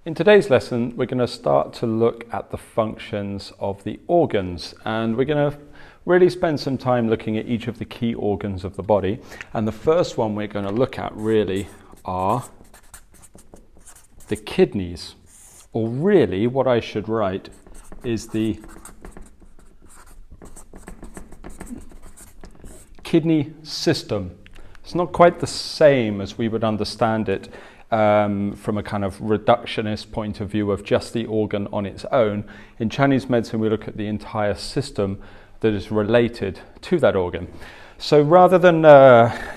In today's lesson, we're going to start to look at the functions of the organs, and we're going to really spend some time looking at each of the key organs of the body. And the first one we're going to look at really are the kidneys, or really what I should write is the kidney system. It's not quite the same as we would understand it from a kind of reductionist point of view of just the organ on its own. In Chinese medicine, we look at the entire system that is related to that organ. So rather than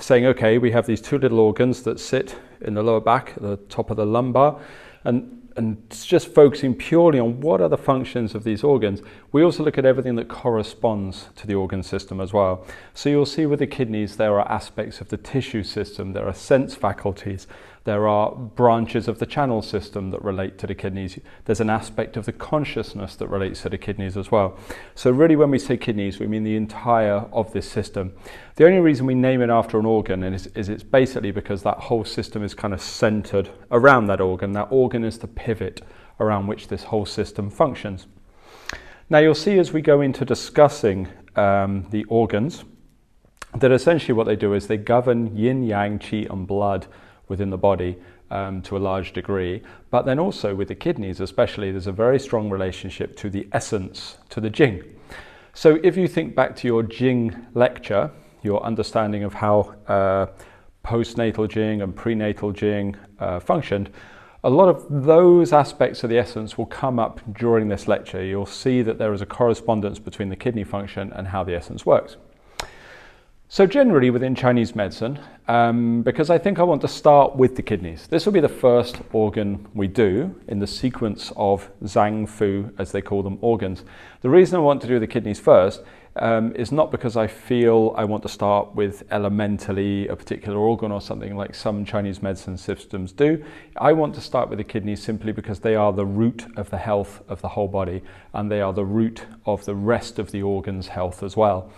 saying, okay, we have these two little organs that sit in the lower back, at the top of the lumbar, and just focusing purely on what are the functions of these organs, we also look at everything that corresponds to the organ system as well. So you'll see with the kidneys, there are aspects of the tissue system, there are sense faculties, there are branches of the channel system that relate to the kidneys. There's an aspect of the consciousness that relates to the kidneys as well. So really when we say kidneys, we mean the entire of this system. The only reason we name it after an organ is it's basically because that whole system is kind of centered around that organ. That organ is the pivot around which this whole system functions. Now you'll see as we go into discussing the organs, that essentially what they do is they govern yin, yang, qi and blood within the body to a large degree, but then also with the kidneys especially, there's a very strong relationship to the essence, to the Jing. So if you think back to your Jing lecture, your understanding of how postnatal Jing and prenatal Jing functioned, a lot of those aspects of the essence will come up during this lecture. You'll see that there is a correspondence between the kidney function and how the essence works. So generally within Chinese medicine, because I think I want to start with the kidneys, this will be the first organ we do in the sequence of Zhang Fu, as they call them, organs. The reason I want to do the kidneys first is not because I feel I want to start with elementally a particular organ or something like some Chinese medicine systems do. I want to start with the kidneys simply because they are the root of the health of the whole body, and they are the root of the rest of the organ's health as well.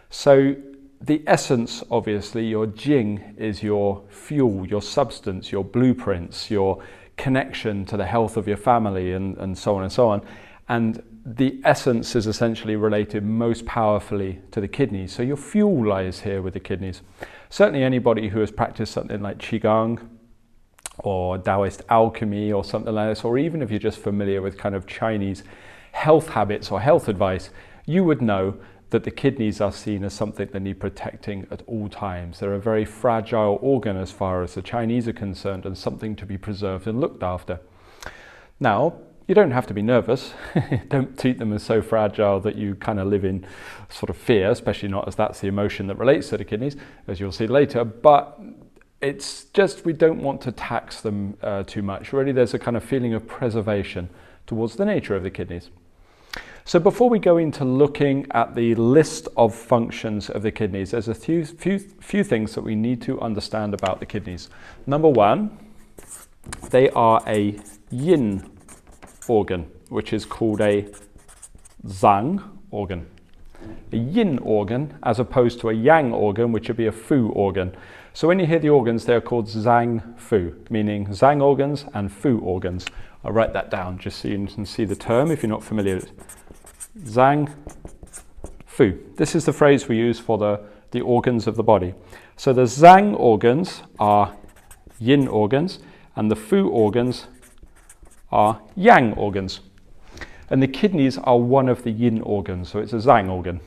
So the essence, obviously, your Jing is your fuel, your substance, your blueprints, your connection to the health of your family and so on and so on. And the essence is essentially related most powerfully to the kidneys. So your fuel lies here with the kidneys. Certainly anybody who has practiced something like Qigong or Taoist alchemy or something like this, or even if you're just familiar with kind of Chinese health habits or health advice, you would know that the kidneys are seen as something that need protecting at all times. They're a very fragile organ as far as the Chinese are concerned, and something to be preserved and looked after. Now, you don't have to be nervous. Don't treat them as so fragile that you kind of live in sort of fear, especially not as that's the emotion that relates to the kidneys, as you'll see later. But it's just we don't want to tax them too much. Really, there's a kind of feeling of preservation towards the nature of the kidneys. So before we go into looking at the list of functions of the kidneys, there's a few things that we need to understand about the kidneys. Number one, they are a yin organ, which is called a Zhang organ. A yin organ as opposed to a yang organ, which would be a fu organ. So when you hear the organs, they're called Zhang Fu, meaning Zhang organs and fu organs. I'll write that down just so you can see the term if you're not familiar with it. Zhang Fu. This is the phrase we use for the organs of the body. So the Zhang organs are yin organs, and the fu organs are yang organs. And the kidneys are one of the yin organs, so it's a Zhang organ.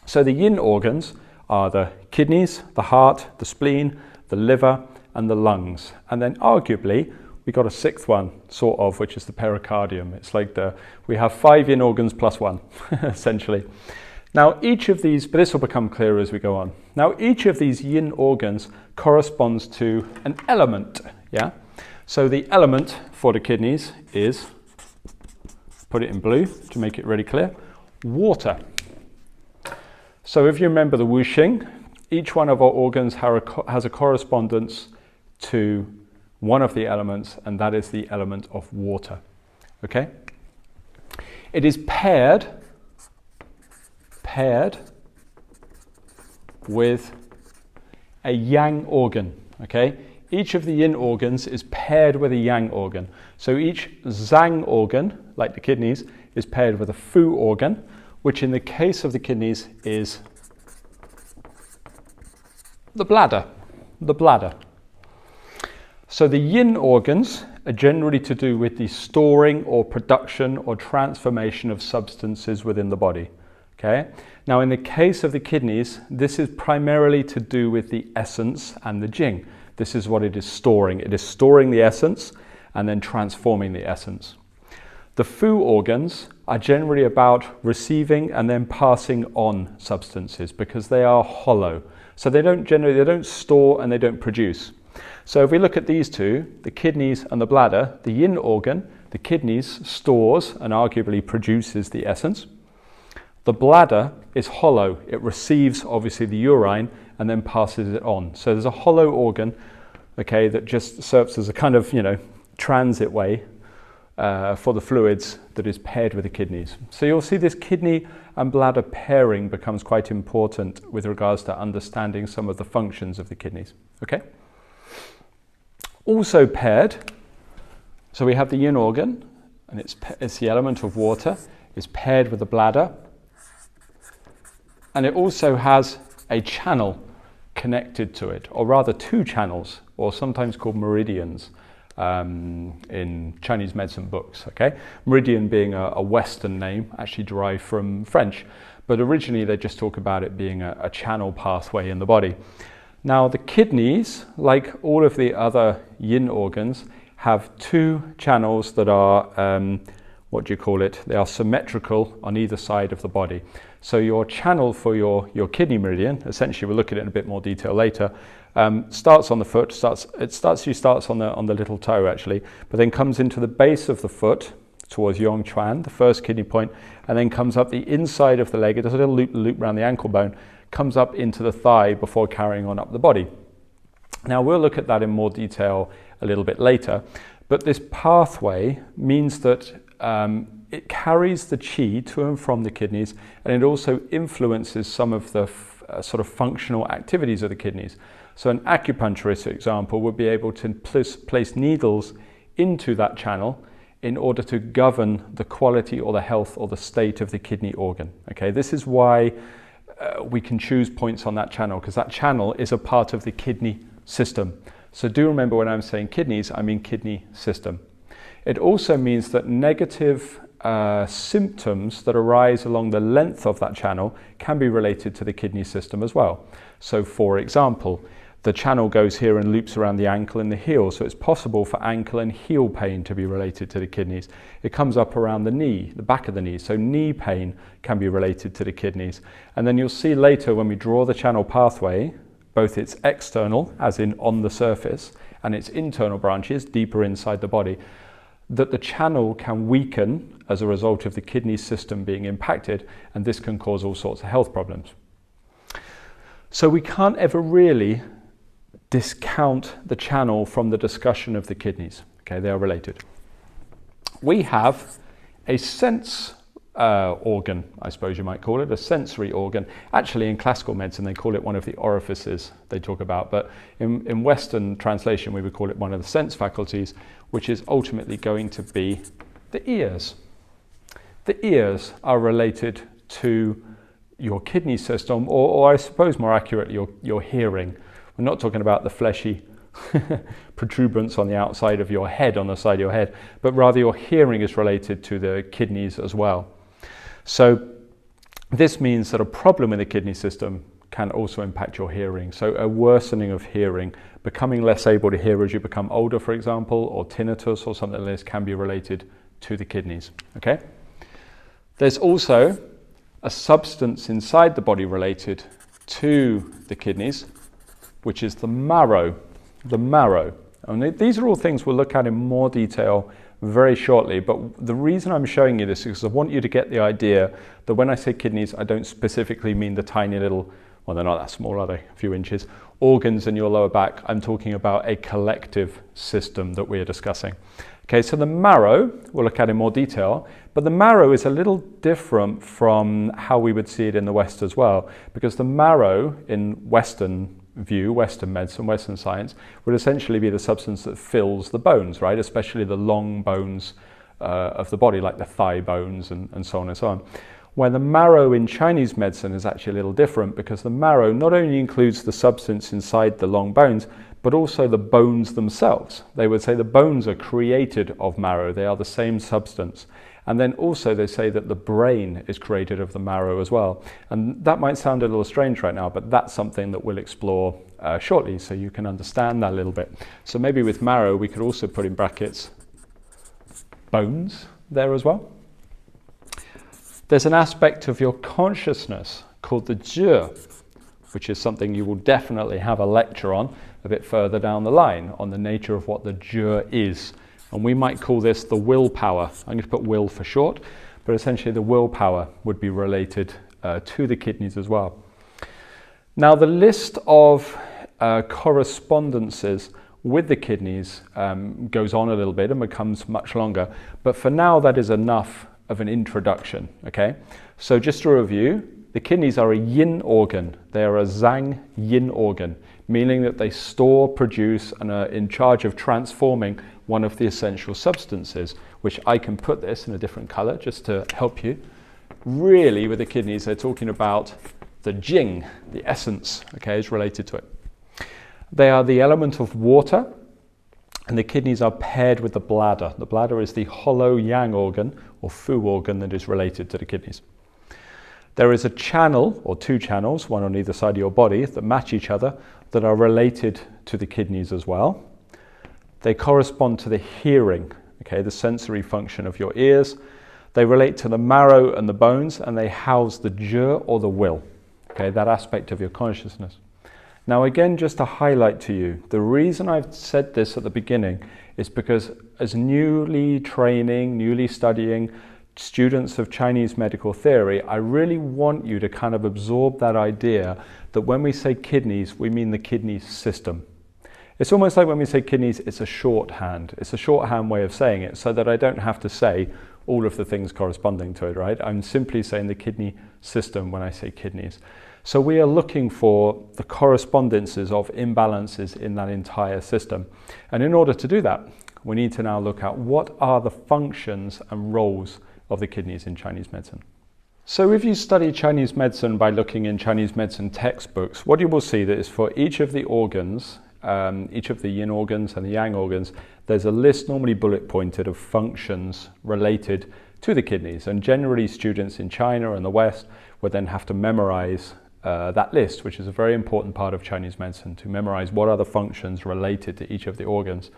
So the yin organs are the kidneys, the heart, the spleen, the liver, and the lungs. And then arguably, we got a sixth one, sort of, which is the pericardium. It's like we have 5 yin organs plus 1, essentially. Now each of these, but this will become clearer as we go on. Now each of these yin organs corresponds to an element, yeah? So the element for the kidneys is, put it in blue to make it really clear, water. So if you remember the wuxing, each one of our organs has a correspondence to one of the elements, and that is the element of water. Okay? It is paired with a yang organ. Okay? each of the yin organs is paired with a yang organ. So each zhang organ, like the kidneys, is paired with a fu organ, which in the case of the kidneys is the bladder. The bladder. So the yin organs are generally to do with the storing or production or transformation of substances within the body. Okay? Now in the case of the kidneys, this is primarily to do with the essence and the Jing. This is what it is storing. It is storing the essence and then transforming the essence. The fu organs are generally about receiving and then passing on substances because they are hollow. So they don't store and they don't produce. So if we look at these two, the kidneys and the bladder, the yin organ, the kidneys stores and arguably produces the essence. The bladder is hollow. It receives obviously the urine and then passes it on. So there's a hollow organ, okay, that just serves as a kind of, transit way for the fluids that is paired with the kidneys. So you'll see this kidney and bladder pairing becomes quite important with regards to understanding some of the functions of the kidneys, okay? Also paired, so we have the yin organ, and it's the element of water, is paired with the bladder, and it also has a channel connected to it, or rather two channels, or sometimes called meridians in Chinese medicine books. Okay, meridian being a Western name, actually derived from French, but originally they just talk about it being a channel pathway in the body. Now the kidneys, like all of the other yin organs, have two channels that are they are symmetrical on either side of the body. So your channel for your kidney meridian, essentially we'll look at it in a bit more detail later, starts on the foot, starts on the little toe actually, but then comes into the base of the foot towards Yongquan, the first kidney point, and then comes up the inside of the leg. It does a little loop around the ankle bone, comes up into the thigh before carrying on up the body. Now we'll look at that in more detail a little bit later, but this pathway means that it carries the qi to and from the kidneys, and it also influences some of the sort of functional activities of the kidneys. So an acupuncturist, for example, would be able to place needles into that channel in order to govern the quality or the health or the state of the kidney organ. Okay, this is why we can choose points on that channel, because that channel is a part of the kidney system. So do remember when I'm saying kidneys, I mean kidney system. It also means that negative symptoms that arise along the length of that channel can be related to the kidney system as well. So for example, the channel goes here and loops around the ankle and the heel, so it's possible for ankle and heel pain to be related to the kidneys. It comes up around the knee, the back of the knee, so knee pain can be related to the kidneys. And then you'll see later when we draw the channel pathway, both its external, as in on the surface, and its internal branches, deeper inside the body, that the channel can weaken as a result of the kidney system being impacted, and this can cause all sorts of health problems. So we can't ever really discount the channel from the discussion of the kidneys. Okay, they are related. We have a sense organ, I suppose you might call it, a sensory organ. Actually, in classical medicine, they call it one of the orifices they talk about, but in Western translation, we would call it one of the sense faculties, which is ultimately going to be the ears. The ears are related to your kidney system, or I suppose more accurately, your hearing. We're not talking about the fleshy protuberance on the outside of your head, on the side of your head, but rather your hearing is related to the kidneys as well. So this means that a problem in the kidney system can also impact your hearing. So a worsening of hearing, becoming less able to hear as you become older, for example, or tinnitus or something like this can be related to the kidneys. Okay? There's also a substance inside the body related to the kidneys, which is the marrow. The marrow. And these are all things we'll look at in more detail very shortly, but the reason I'm showing you this is because I want you to get the idea that when I say kidneys, I don't specifically mean the tiny little, well, they're not that small, are they? A few inches. Organs in your lower back. I'm talking about a collective system that we are discussing. Okay, so the marrow, we'll look at in more detail, but the marrow is a little different from how we would see it in the West as well, because the marrow in Western view, Western medicine, Western science, would essentially be the substance that fills the bones, right? Especially the long bones of the body, like the thigh bones and so on and so on. Where the marrow in Chinese medicine is actually a little different, because the marrow not only includes the substance inside the long bones, but also the bones themselves. They would say the bones are created of marrow. They are the same substance. And then also they say that the brain is created of the marrow as well. And that might sound a little strange right now, but that's something that we'll explore shortly, so you can understand that a little bit. So maybe with marrow, we could also put in brackets bones there as well. There's an aspect of your consciousness called the Zhi, which is something you will definitely have a lecture on a bit further down the line, on the nature of what the Zhi is. And we might call this the willpower. I'm going to put will for short, but essentially the willpower would be related to the kidneys as well. Now the list of correspondences with the kidneys goes on a little bit and becomes much longer, but for now that is enough of an introduction, okay? So just to review, the kidneys are a yin organ. They are a Zhang yin organ, meaning that they store, produce, and are in charge of transforming one of the essential substances, which I can put this in a different color just to help you. Really, with the kidneys, they're talking about the Jing, the essence, okay, is related to it. They are the element of water, and the kidneys are paired with the bladder. The bladder is the hollow yang organ, or fu organ, that is related to the kidneys. There is a channel, or two channels, one on either side of your body, that match each other, that are related to the kidneys as well. They correspond to the hearing, okay, the sensory function of your ears. They relate to the marrow and the bones, and they house the Zhi, or the will, okay, that aspect of your consciousness. Now again, just to highlight to you, the reason I've said this at the beginning is because as newly studying students of Chinese medical theory, I really want you to kind of absorb that idea that when we say kidneys, we mean the kidney system. It's almost like when we say kidneys, it's a shorthand. It's a shorthand way of saying it, so that I don't have to say all of the things corresponding to it, right? I'm simply saying the kidney system when I say kidneys. So we are looking for the correspondences of imbalances in that entire system. And in order to do that, we need to now look at what are the functions and roles of the kidneys in Chinese medicine. So if you study Chinese medicine by looking in Chinese medicine textbooks, what you will see that is for each of the organs, each of the yin organs and the yang organs, there's a list normally bullet pointed of functions related to the kidneys. And generally students in China and the West would then have to memorize that list, which is a very important part of Chinese medicine, to memorize what are the functions related to each of the organs.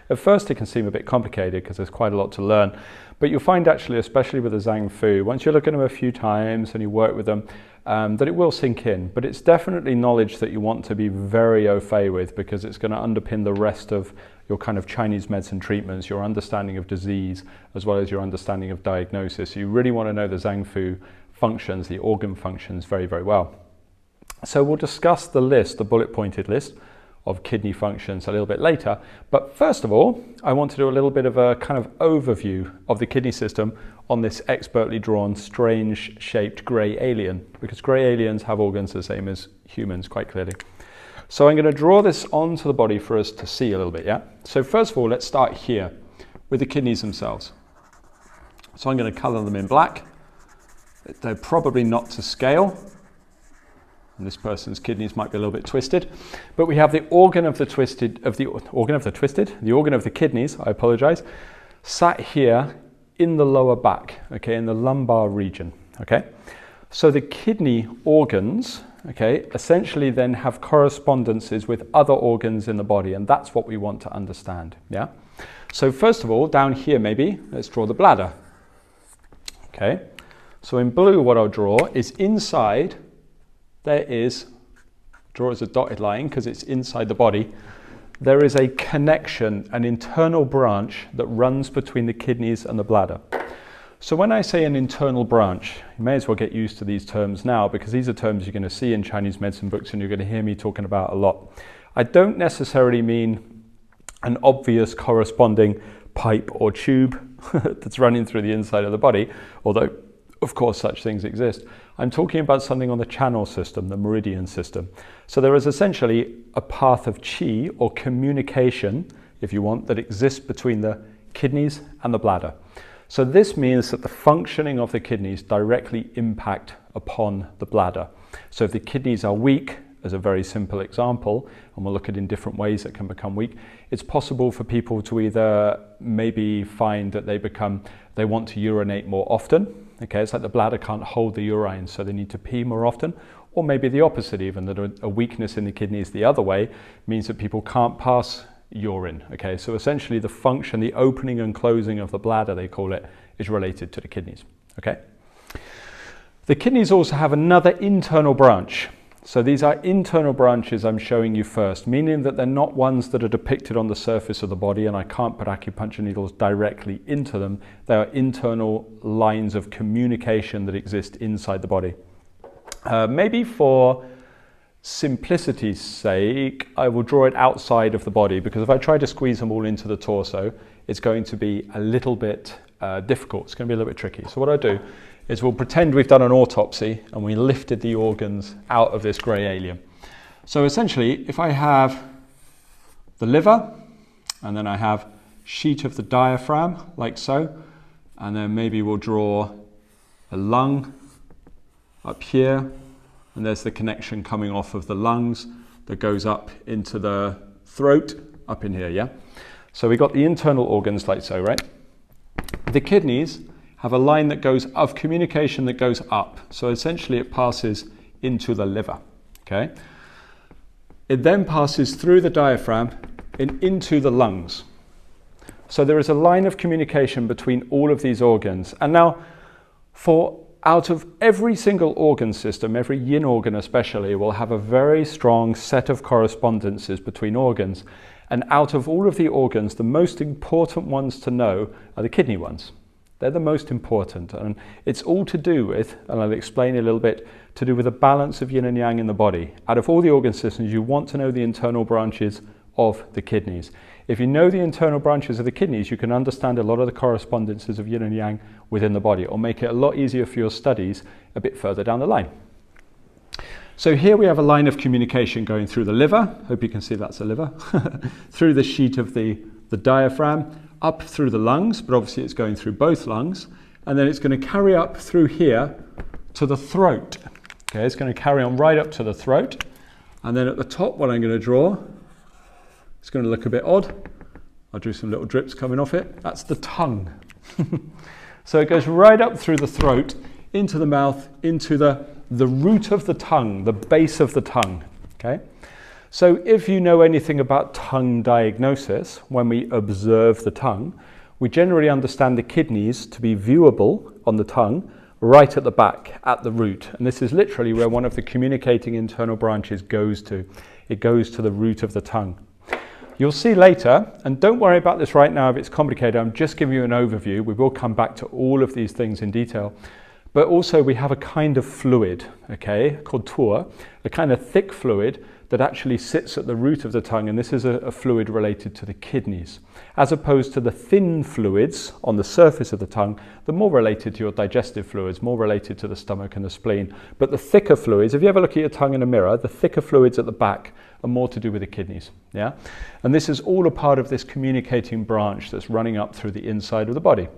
At first it can seem a bit complicated because there's quite a lot to learn, but you'll find actually, especially with the Zhang Fu, once you look at them a few times and you work with them, that it will sink in. But it's definitely knowledge that you want to be very au fait with, because it's going to underpin the rest of your kind of Chinese medicine treatments, your understanding of disease, as well as your understanding of diagnosis. So you really want to know the Zhang Fu functions, the organ functions, very, very well. So we'll discuss the list, the bullet pointed list of kidney functions a little bit later. But first of all, I want to do a little bit of a kind of overview of the kidney system on this expertly drawn, strange shaped grey alien, because grey aliens have organs the same as humans, quite clearly. So I'm going to draw this onto the body for us to see a little bit, yeah? So first of all, let's start here with the kidneys themselves. So I'm going to colour them in black. They're probably not to scale. And this person's kidneys might be a little bit twisted, but we have the organ of the kidneys, I apologize, sat here in the lower back, okay, in the lumbar region, okay. So the kidney organs, okay, essentially then have correspondences with other organs in the body, and that's what we want to understand, yeah. So first of all, down here maybe, let's draw the bladder, okay. So in blue, what I'll draw is inside. There is, draw as a dotted line because it's inside the body, there is a connection, an internal branch that runs between the kidneys and the bladder. So when I say an internal branch, you may as well get used to these terms now, because these are terms you're going to see in Chinese medicine books and you're going to hear me talking about a lot. I don't necessarily mean an obvious corresponding pipe or tube that's running through the inside of the body, although of course such things exist. I'm talking about something on the channel system, the meridian system. So there is essentially a path of qi, or communication, if you want, that exists between the kidneys and the bladder. So this means that the functioning of the kidneys directly impact upon the bladder. So if the kidneys are weak, as a very simple example, and we'll look at in different ways that can become weak, it's possible for people to either maybe find that they want to urinate more often. Okay, it's like the bladder can't hold the urine, so they need to pee more often. Or maybe the opposite even, that a weakness in the kidneys the other way means that people can't pass urine. Okay, so essentially the function, the opening and closing of the bladder, they call it, is related to the kidneys. Okay. The kidneys also have another internal branch. So these are internal branches I'm showing you first, meaning that they're not ones that are depicted on the surface of the body, and I can't put acupuncture needles directly into them. They are internal lines of communication that exist inside the body. Maybe for simplicity's sake, I will draw it outside of the body, because if I try to squeeze them all into the torso, it's going to be a little bit difficult. It's going to be a little bit tricky. So what I do is we'll pretend we've done an autopsy and we lifted the organs out of this grey alien. So essentially, if I have the liver, and then I have sheet of the diaphragm, like so, and then maybe we'll draw a lung up here, and there's the connection coming off of the lungs that goes up into the throat, up in here, yeah? So we got the internal organs like so, right? The kidneys have a line that goes of communication that goes up. So essentially it passes into the liver, okay? It then passes through the diaphragm and into the lungs. So there is a line of communication between all of these organs. And now, out of every single organ system, every yin organ especially, will have a very strong set of correspondences between organs. And out of all of the organs, the most important ones to know are the kidney ones. They're the most important, and it's all to do with, and I'll explain a little bit, to do with the balance of yin and yang in the body. Out of all the organ systems, you want to know the internal branches of the kidneys. If you know the internal branches of the kidneys, you can understand a lot of the correspondences of yin and yang within the body. It'll make it a lot easier for your studies a bit further down the line. So here we have a line of communication going through the liver. Hope you can see that's the liver. Through the sheet of the diaphragm, up through the lungs, but obviously it's going through both lungs, and then it's going to carry up through here to the throat. Okay, it's going to carry on right up to the throat, and then at the top, what I'm going to draw, it's going to look a bit odd. I'll do some little drips coming off it. That's the tongue. So it goes right up through the throat, into the mouth, into the root of the tongue, the base of the tongue. Okay. So if you know anything about tongue diagnosis, when we observe the tongue, we generally understand the kidneys to be viewable on the tongue right at the back, at the root. And this is literally where one of the communicating internal branches goes to. It goes to the root of the tongue. You'll see later, and don't worry about this right now if it's complicated, I'm just giving you an overview. We will come back to all of these things in detail. But also we have a kind of fluid, okay, called tur, a kind of thick fluid that actually sits at the root of the tongue, and this is a fluid related to the kidneys, as opposed to the thin fluids on the surface of the tongue, they're more related to your digestive fluids, more related to the stomach and the spleen. But the thicker fluids, if you ever look at your tongue in a mirror, the thicker fluids at the back are more to do with the kidneys, yeah? And this is all a part of this communicating branch that's running up through the inside of the body.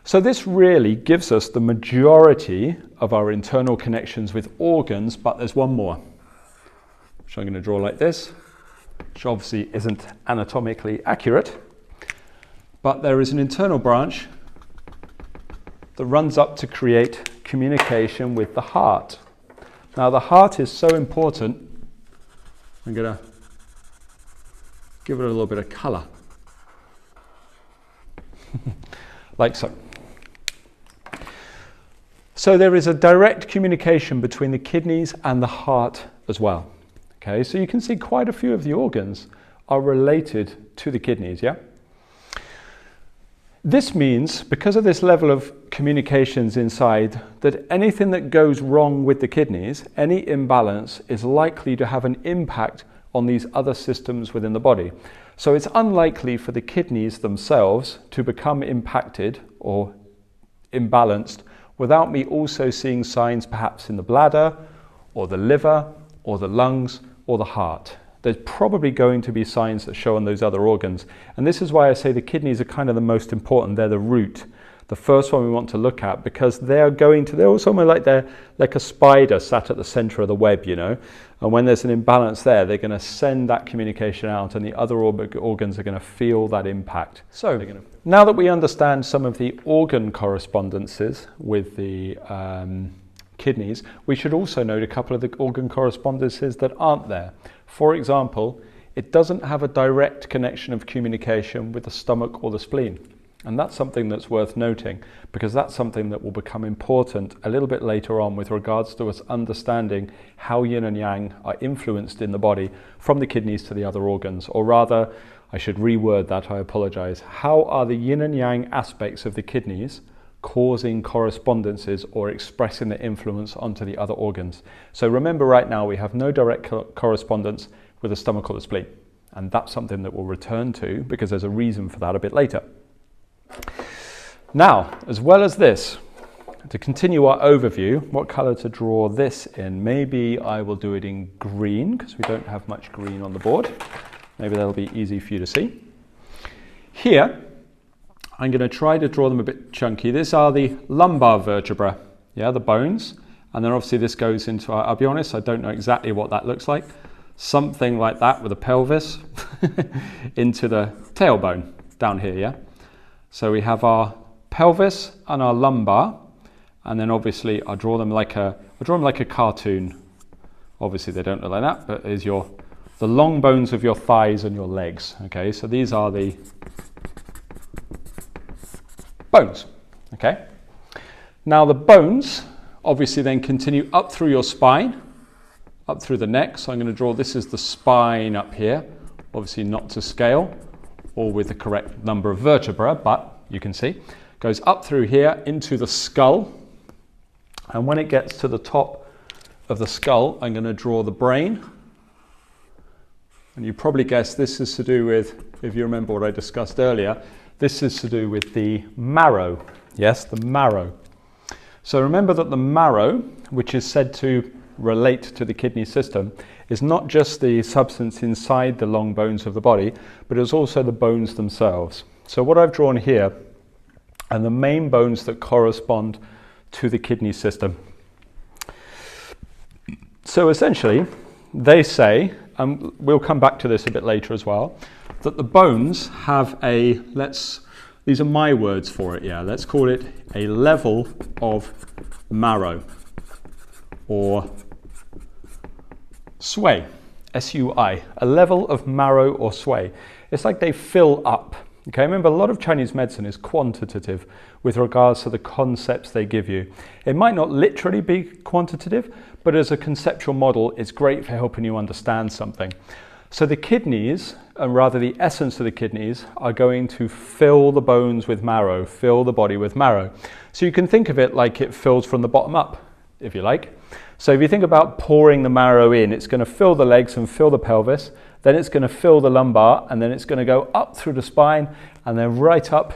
So this really gives us the majority of our internal connections with organs, but there's one more, which I'm going to draw like this, which obviously isn't anatomically accurate, but there is an internal branch that runs up to create communication with the heart. Now the heart is so important, I'm going to give it a little bit of colour, like so. So there is a direct communication between the kidneys and the heart as well. Okay, so you can see quite a few of the organs are related to the kidneys, yeah? This means, because of this level of communications inside, that anything that goes wrong with the kidneys, any imbalance, is likely to have an impact on these other systems within the body. So it's unlikely for the kidneys themselves to become impacted or imbalanced without me also seeing signs perhaps in the bladder or the liver or the lungs or the heart. There's probably going to be signs that show on those other organs. And this is why I say the kidneys are kind of the most important. They're the root, the first one we want to look at, because they're also like they're like a spider sat at the center of the web, you know. And when there's an imbalance there, they're going to send that communication out, and the other organs are going to feel that impact. So now that we understand some of the organ correspondences with the kidneys, we should also note a couple of the organ correspondences that aren't there. For example, it doesn't have a direct connection of communication with the stomach or the spleen. And that's something that's worth noting, because that's something that will become important a little bit later on with regards to us understanding how yin and yang are influenced in the body from the kidneys to the other organs. Or rather, I should reword that, I apologize. How are the yin and yang aspects of the kidneys causing correspondences or expressing the influence onto the other organs? So remember, right now we have no direct correspondence with the stomach or the spleen. And that's something that we'll return to, because there's a reason for that a bit later. Now, as well as this, to continue our overview, what color to draw this in? Maybe I will do it in green, because we don't have much green on the board. Maybe that'll be easy for you to see. Here, I'm going to try to draw them a bit chunky. These are the lumbar vertebra, yeah, the bones. And then obviously this goes into, I'll be honest, I don't know exactly what that looks like. Something like that with a pelvis into the tailbone down here, yeah? So we have our pelvis and our lumbar, and then obviously I draw them like a cartoon. Obviously they don't look like that, but is the long bones of your thighs and your legs. Okay, so these are the bones. Okay. Now the bones obviously then continue up through your spine, up through the neck. So I'm going to draw, this is the spine up here, obviously not to scale or with the correct number of vertebra, but you can see, goes up through here into the skull. And when it gets to the top of the skull, I'm going to draw the brain. And you probably guessed this is to do with, if you remember what I discussed earlier, this is to do with the marrow. Yes, the marrow. So remember that the marrow, which is said to relate to the kidney system, is not just the substance inside the long bones of the body, but it's also the bones themselves. So what I've drawn here are the main bones that correspond to the kidney system. So essentially, they say, and we'll come back to this a bit later as well, that the bones have these are my words for it, yeah, let's call it a level of marrow, or sway, S-U-I, a level of marrow or sway. It's like they fill up. Okay, remember, a lot of Chinese medicine is quantitative with regards to the concepts they give you. It might not literally be quantitative, but as a conceptual model, it's great for helping you understand something. So the kidneys, and rather the essence of the kidneys, are going to fill the bones with marrow, fill the body with marrow. So you can think of it like it fills from the bottom up, if you like. So if you think about pouring the marrow in, it's going to fill the legs and fill the pelvis, then it's going to fill the lumbar, and then it's going to go up through the spine, and then right up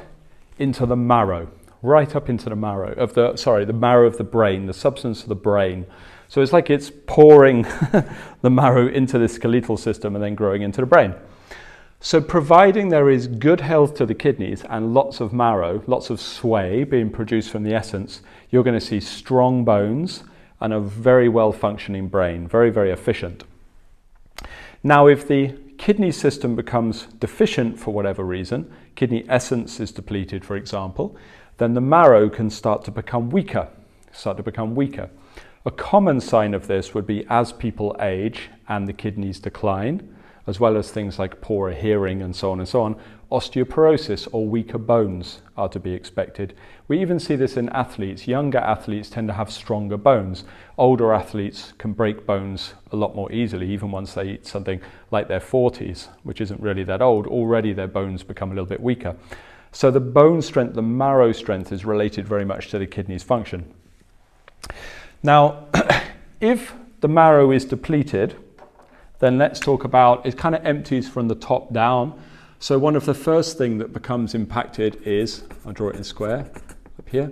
into the marrow, right up into the marrow of the marrow of the brain, the substance of the brain. So it's like it's pouring the marrow into the skeletal system and then growing into the brain. So providing there is good health to the kidneys and lots of marrow, lots of sway being produced from the essence, you're going to see strong bones and a very well functioning brain, very, very efficient. Now, if the kidney system becomes deficient for whatever reason, kidney essence is depleted, for example, then the marrow can start to become weaker, A common sign of this would be as people age and the kidneys decline, as well as things like poorer hearing and so on, osteoporosis or weaker bones are to be expected. We even see this in athletes. Younger athletes tend to have stronger bones. Older athletes can break bones a lot more easily, even once they eat something like their 40s, which isn't really that old. Already their bones become a little bit weaker. So the bone strength, the marrow strength, is related very much to the kidney's function. Now, if the marrow is depleted, then let's talk about, it kind of empties from the top down. So one of the first things that becomes impacted is, I'll draw it in square up here,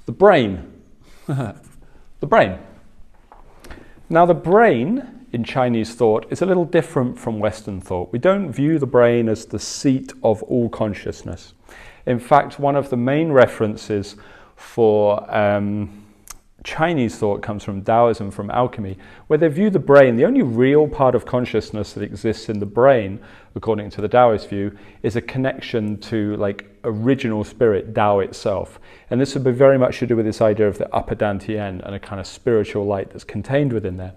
The brain. The brain. Now the brain in Chinese thought is a little different from Western thought. We don't view the brain as the seat of all consciousness. In fact, one of the main references for Chinese thought comes from Taoism, from alchemy, where they view the brain, the only real part of consciousness that exists in the brain, according to the Taoist view, is a connection to like original spirit, Tao itself. And this would be very much to do with this idea of the upper Dantian and a kind of spiritual light that's contained within there.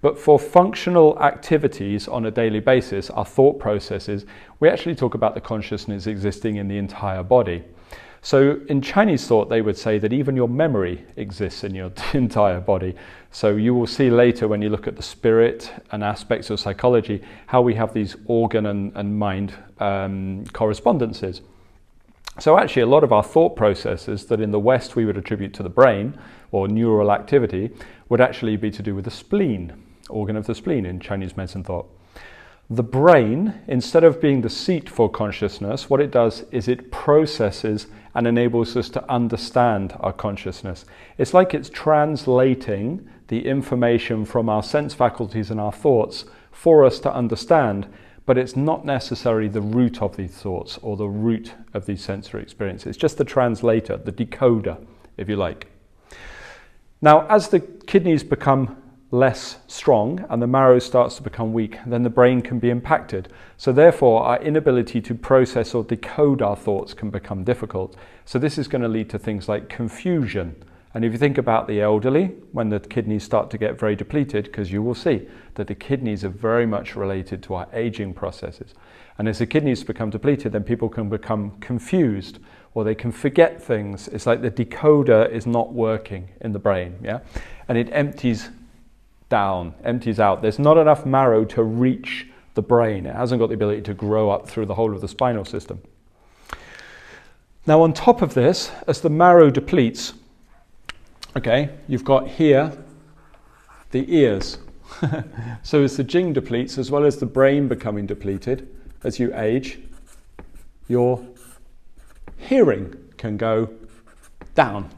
But for functional activities on a daily basis, our thought processes, we actually talk about the consciousness existing in the entire body. So in Chinese thought, they would say that even your memory exists in your entire body. So you will see later when you look at the spirit and aspects of psychology, how we have these organ and mind correspondences. So actually a lot of our thought processes that in the West we would attribute to the brain or neural activity would actually be to do with the spleen, organ of the spleen in Chinese medicine thought. The brain, instead of being the seat for consciousness, what it does is it processes and enables us to understand our consciousness. It's like it's translating the information from our sense faculties and our thoughts for us to understand, but it's not necessarily the root of these thoughts or the root of these sensory experiences. It's just the translator, the decoder, if you like. Now, as the kidneys become less strong and the marrow starts to become weak, then the brain can be impacted. So therefore our inability to process or decode our thoughts can become difficult. So this is going to lead to things like confusion. And if you think about the elderly, when the kidneys start to get very depleted, because you will see that the kidneys are very much related to our aging processes. And as the kidneys become depleted, then people can become confused or they can forget things. It's like the decoder is not working in the brain, yeah? And it empties down, empties out. There's not enough marrow to reach the brain. It hasn't got the ability to grow up through the whole of the spinal system. Now on top of this, as the marrow depletes, okay, you've got here the ears. So as the Jing depletes, as well as the brain becoming depleted, as you age, your hearing can go down.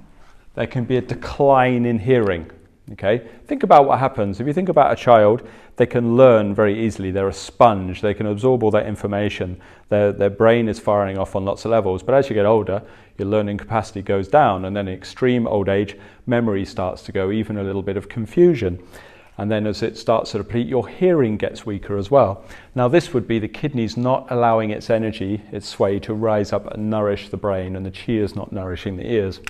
There can be a decline in hearing. Okay, think about what happens. If you think about a child, they can learn very easily. They're a sponge. They can absorb all that information. Their brain is firing off on lots of levels. But as you get older, your learning capacity goes down. And then in extreme old age, memory starts to go, even a little bit of confusion. And then as it starts to deplete, your hearing gets weaker as well. Now this would be the kidneys not allowing its energy, its sway, to rise up and nourish the brain, and the qi is not nourishing the ears.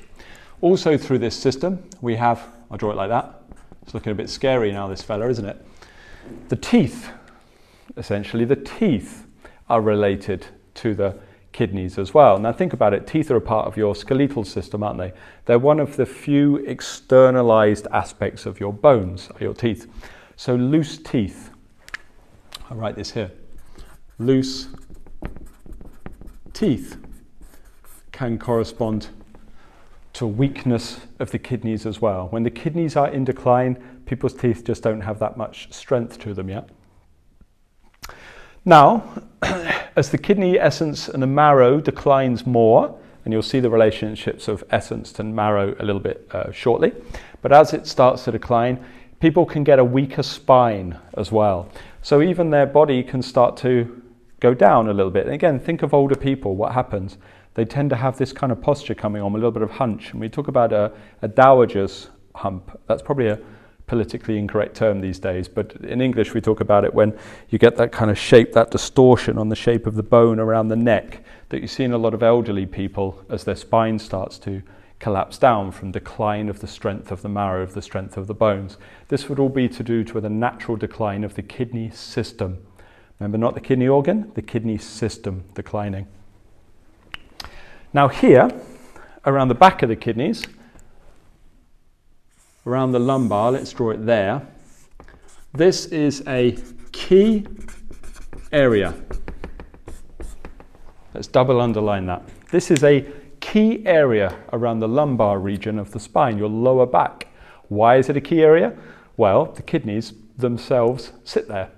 Also through this system, we have, I'll draw it like that. It's looking a bit scary now, this fella, isn't it? The teeth, essentially, the teeth are related to the kidneys as well. Now think about it, teeth are a part of your skeletal system, aren't they? They're one of the few externalized aspects of your bones, your teeth. So loose teeth, I'll write this here, loose teeth can correspond to weakness of the kidneys as well. When the kidneys are in decline, people's teeth just don't have that much strength to them yet. Now, as the kidney essence and the marrow declines more, and you'll see the relationships of essence to marrow a little bit shortly, but as it starts to decline, people can get a weaker spine as well. So even their body can start to go down a little bit. And again, think of older people, what happens? They tend to have this kind of posture coming on, a little bit of hunch. And we talk about a dowager's hump. That's probably a politically incorrect term these days, but in English we talk about it when you get that kind of shape, that distortion on the shape of the bone around the neck that you see in a lot of elderly people as their spine starts to collapse down from decline of the strength of the marrow, of the strength of the bones. This would all be to do with a natural decline of the kidney system. Remember, not the kidney organ, the kidney system declining. Now here, around the back of the kidneys, around the lumbar, let's draw it there. This is a key area. Let's double underline that. This is a key area around the lumbar region of the spine, your lower back. Why is it a key area? Well, the kidneys themselves sit there.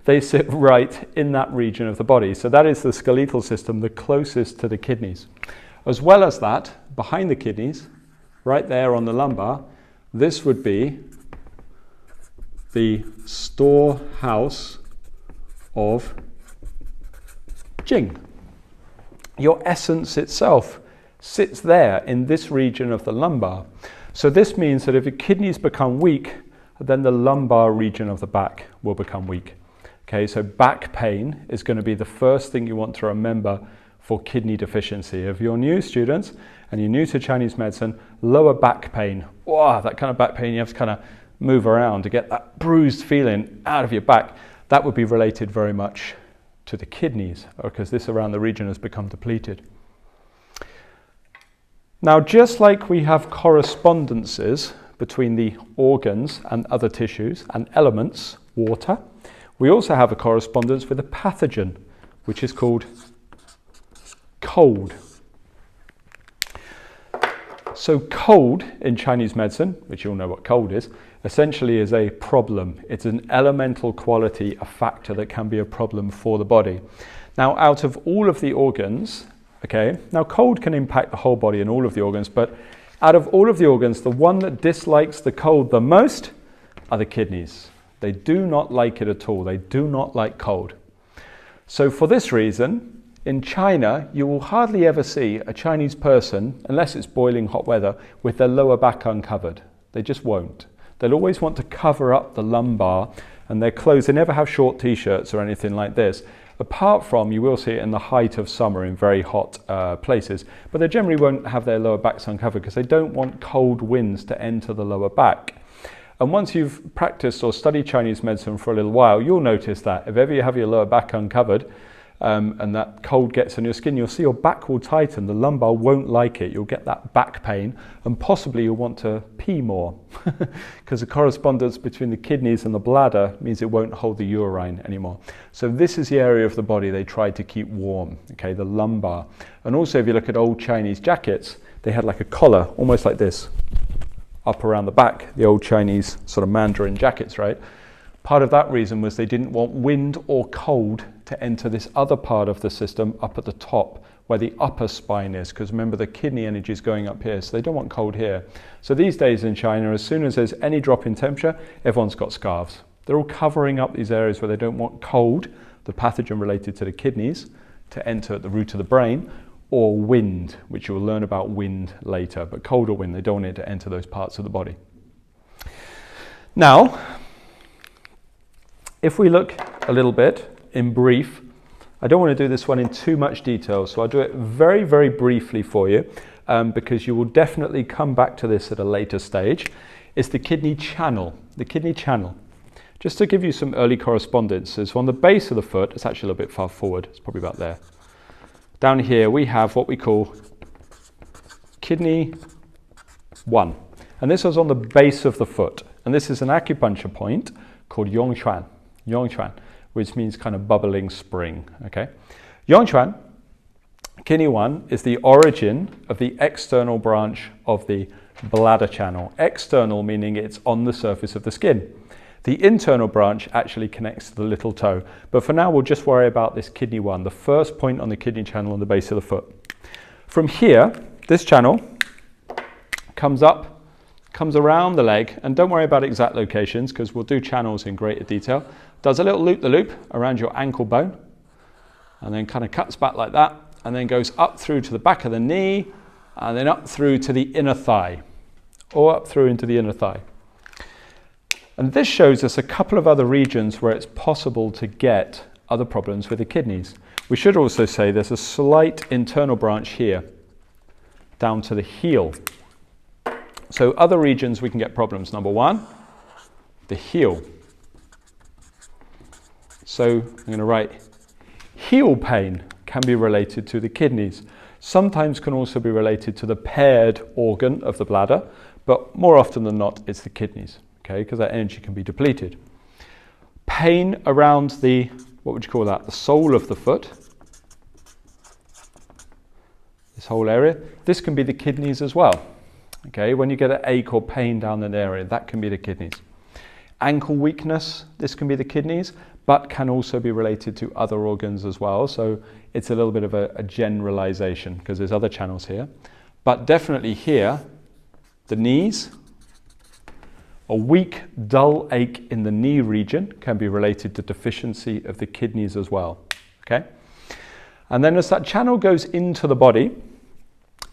They sit right in that region of the body. So that is the skeletal system, the closest to the kidneys. As well as that, behind the kidneys, right there on the lumbar, this would be the storehouse of Jing. Your essence itself sits there in this region of the lumbar. So this means that if your kidneys become weak, then the lumbar region of the back will become weak. Okay, so back pain is going to be the first thing you want to remember for kidney deficiency. If you're new students and you're new to Chinese medicine, lower back pain, wow, that kind of back pain, you have to kind of move around to get that bruised feeling out of your back. That would be related very much to the kidneys, because this around the region has become depleted. Now, just like we have correspondences between the organs and other tissues and elements, water, we also have a correspondence with a pathogen, which is called cold. So cold in Chinese medicine, which you'll know what cold is, essentially is a problem. It's an elemental quality, a factor that can be a problem for the body. Now, out of all of the organs, okay, now cold can impact the whole body and all of the organs, but out of all of the organs, the one that dislikes the cold the most are the kidneys. They do not like it at all. They do not like cold. So for this reason, in China, you will hardly ever see a Chinese person, unless it's boiling hot weather, with their lower back uncovered. They just won't. They'll always want to cover up the lumbar, and their clothes, they never have short t-shirts or anything like this. Apart from, you will see it in the height of summer in very hot places, but they generally won't have their lower backs uncovered because they don't want cold winds to enter the lower back. And once you've practiced or studied Chinese medicine for a little while, you'll notice that if ever you have your lower back uncovered, and that cold gets on your skin, you'll see your back will tighten. The lumbar won't like it. You'll get that back pain, and possibly you'll want to pee more because the correspondence between the kidneys and the bladder means it won't hold the urine anymore. So this is the area of the body they tried to keep warm, okay, the lumbar. And also, if you look at old Chinese jackets, they had like a collar, almost like this, up around the back, the old Chinese sort of Mandarin jackets, right? Part of that reason was they didn't want wind or cold to enter this other part of the system up at the top where the upper spine is, because remember the kidney energy is going up here, so they don't want cold here. So these days in China, as soon as there's any drop in temperature, everyone's got scarves. They're all covering up these areas where they don't want cold, the pathogen related to the kidneys, to enter at the root of the brain, or wind, which you'll learn about wind later, but cold or wind, they don't want it to enter those parts of the body. Now, if we look a little bit in brief, I don't want to do this one in too much detail, so I'll do it very, very briefly for you, because you will definitely come back to this at a later stage. It's the kidney channel. The kidney channel. Just to give you some early correspondences, on the base of the foot, it's actually a little bit far forward, it's probably about there. Down here we have what we call kidney 1. And this is on the base of the foot. And this is an acupuncture point called Yongquan. Yongquan, which means kind of bubbling spring, okay? Yongquan, kidney 1, is the origin of the external branch of the bladder channel. External meaning it's on the surface of the skin. The internal branch actually connects to the little toe. But for now, we'll just worry about this kidney 1, the first point on the kidney channel on the base of the foot. From here, this channel comes up, comes around the leg, and don't worry about exact locations because we'll do channels in greater detail. Does a little loop-the-loop around your ankle bone, and then kind of cuts back like that, and then goes up through to the back of the knee, and then up through to the inner thigh, or up through into the inner thigh. And this shows us a couple of other regions where it's possible to get other problems with the kidneys. We should also say there's a slight internal branch here, down to the heel. So other regions we can get problems. Number 1, the heel. So I'm going to write heel pain can be related to the kidneys. Sometimes can also be related to the paired organ of the bladder, but more often than not it's the kidneys, okay, because that energy can be depleted. Pain around the, what would you call that, the sole of the foot. This whole area. This can be the kidneys as well. Okay, when you get an ache or pain down that area, that can be the kidneys. Ankle weakness, this can be the kidneys, but can also be related to other organs as well. So it's a little bit of a generalization because there's other channels here. But definitely here, the knees. A weak, dull ache in the knee region can be related to deficiency of the kidneys as well. Okay? And then as that channel goes into the body,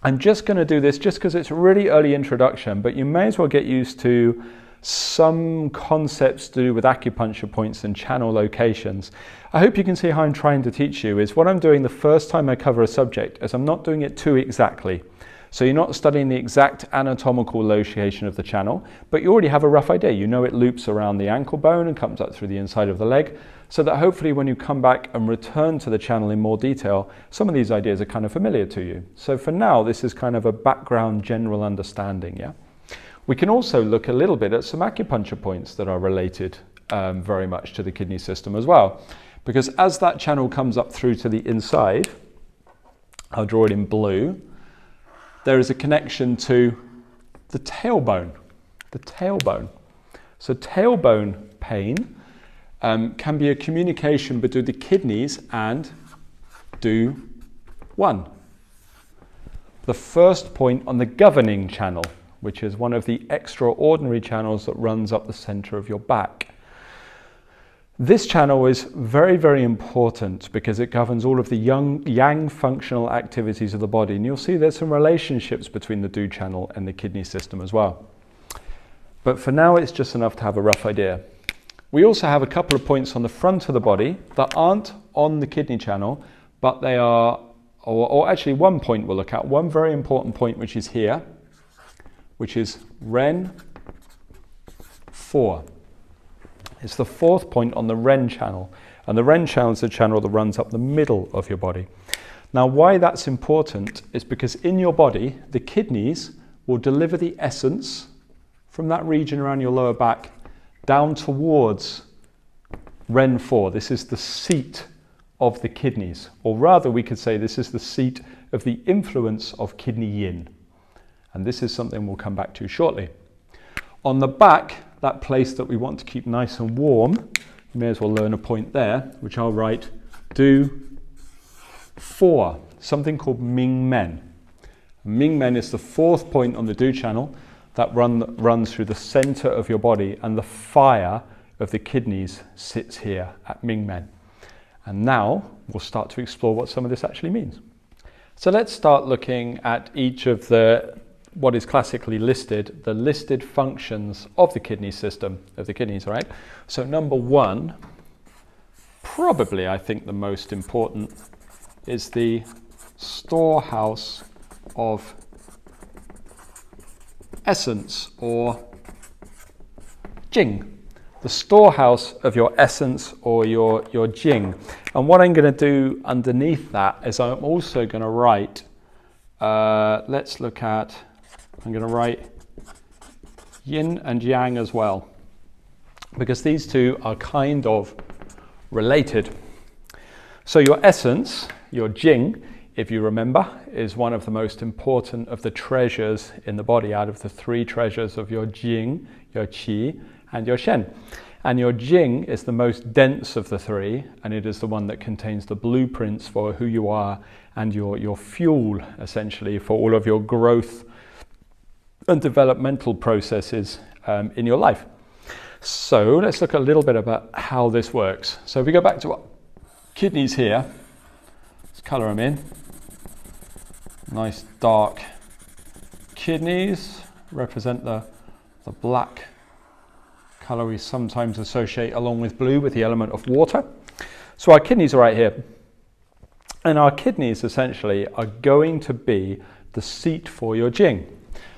I'm just going to do this just because it's a really early introduction, but you may as well get used to some concepts to do with acupuncture points and channel locations. I hope you can see how I'm trying to teach you is what I'm doing the first time I cover a subject is I'm not doing it too exactly. So you're not studying the exact anatomical location of the channel, but you already have a rough idea. You know it loops around the ankle bone and comes up through the inside of the leg, so that hopefully when you come back and return to the channel in more detail, some of these ideas are kind of familiar to you. So for now, this is kind of a background general understanding, yeah? We can also look a little bit at some acupuncture points that are related very much to the kidney system as well. Because as that channel comes up through to the inside, I'll draw it in blue, there is a connection to the tailbone, So tailbone pain can be a communication between the kidneys and Do-1. The first point on the governing channel, which is one of the extraordinary channels that runs up the center of your back. This channel is very, very important because it governs all of the yang functional activities of the body. And you'll see there's some relationships between the Do channel and the kidney system as well. But for now, it's just enough to have a rough idea. We also have a couple of points on the front of the body that aren't on the kidney channel, but they are, or actually one point we'll look at, one very important point which is here, which is Ren 4. It's the fourth point on the Ren channel. And the Ren channel is the channel that runs up the middle of your body. Now, why that's important is because in your body, the kidneys will deliver the essence from that region around your lower back down towards Ren 4. This is the seat of the kidneys. Or rather, we could say this is the seat of the influence of kidney yin. And this is something we'll come back to shortly. On the back, that place that we want to keep nice and warm, you may as well learn a point there, which I'll write Do 4, something called Ming Men. Ming Men is the fourth point on the Do channel that runs through the center of your body, and the fire of the kidneys sits here at Ming Men. And now we'll start to explore what some of this actually means. So let's start looking at each of what is classically listed, the listed functions of the kidney system, of the kidneys, all right? So number one, probably I think the most important, is the Storehouse of Essence, or Jing. The storehouse of your essence or your Jing. And what I'm going to do underneath that is I'm also going to write, I'm going to write Yin and Yang as well, because these two are kind of related. So your essence, your Jing, if you remember, is one of the most important of the treasures in the body out of the three treasures of your Jing, your Qi, and your Shen. And your Jing is the most dense of the three, and it is the one that contains the blueprints for who you are and your fuel, essentially, for all of your growth and developmental processes in your life. So let's look a little bit about how this works. So if we go back to our kidneys here, let's color them in. Nice dark kidneys represent the black color we sometimes associate along with blue with the element of water. So our kidneys are right here. And our kidneys essentially are going to be the seat for your Jing.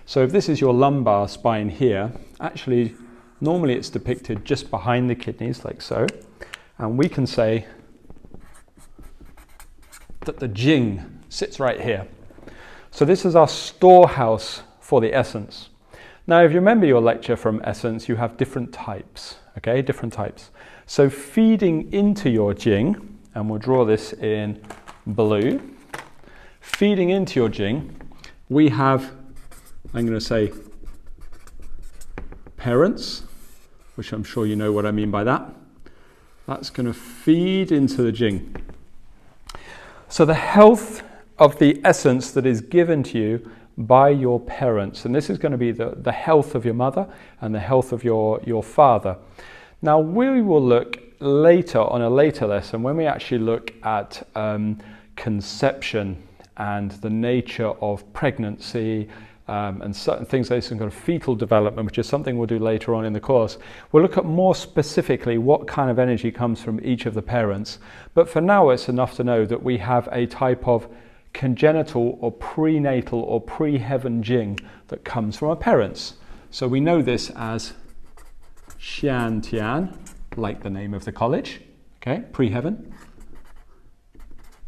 So if this is your lumbar spine here, actually normally it's depicted just behind the kidneys like so. And we can say that the Jing sits right here. So this is our storehouse for the essence. Now, if you remember your lecture from Essence, you have different types, okay? Different types. So feeding into your Jing, and we'll draw this in blue, feeding into your Jing, we have, I'm going to say, parents, which I'm sure you know what I mean by that. That's going to feed into the Jing. So the health of the essence that is given to you by your parents. And this is going to be the health of your mother and the health of your father. Now, we will look later on a later lesson when we actually look at conception and the nature of pregnancy and certain things like this, kind of fetal development, which is something we'll do later on in the course. We'll look at more specifically what kind of energy comes from each of the parents. But for now, it's enough to know that we have a type of congenital or prenatal or pre-heaven Jing that comes from our parents. So we know this as Xiantian, like the name of the college, okay, pre-heaven,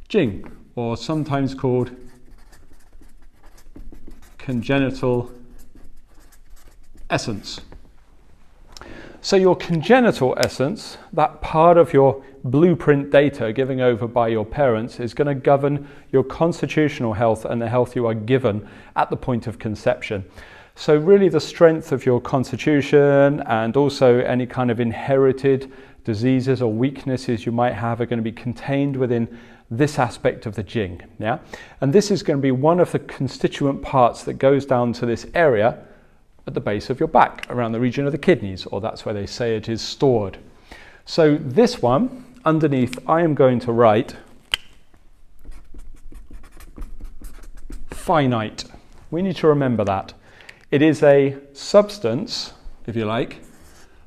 Jing, or sometimes called Congenital Essence. So your congenital essence, that part of your blueprint data given over by your parents, is going to govern your constitutional health and the health you are given at the point of conception. So really the strength of your constitution and also any kind of inherited diseases or weaknesses you might have are going to be contained within this aspect of the Jing, yeah? And this is going to be one of the constituent parts that goes down to this area at the base of your back, around the region of the kidneys, or that's where they say it is stored. So this one, underneath, I am going to write finite. We need to remember that. It is a substance, if you like,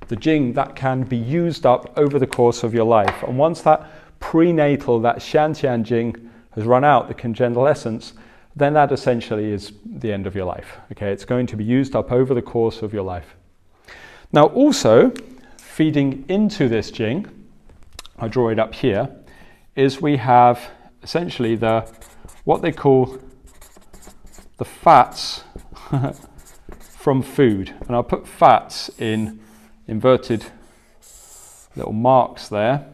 the Jing that can be used up over the course of your life. And once that prenatal, that Xiantian Jing has run out, the congenital essence, then that essentially is the end of your life. Okay, it's going to be used up over the course of your life. Now also, feeding into this Jing, I draw it up here, is we have essentially what they call the fats from food. And I'll put fats in inverted little marks there,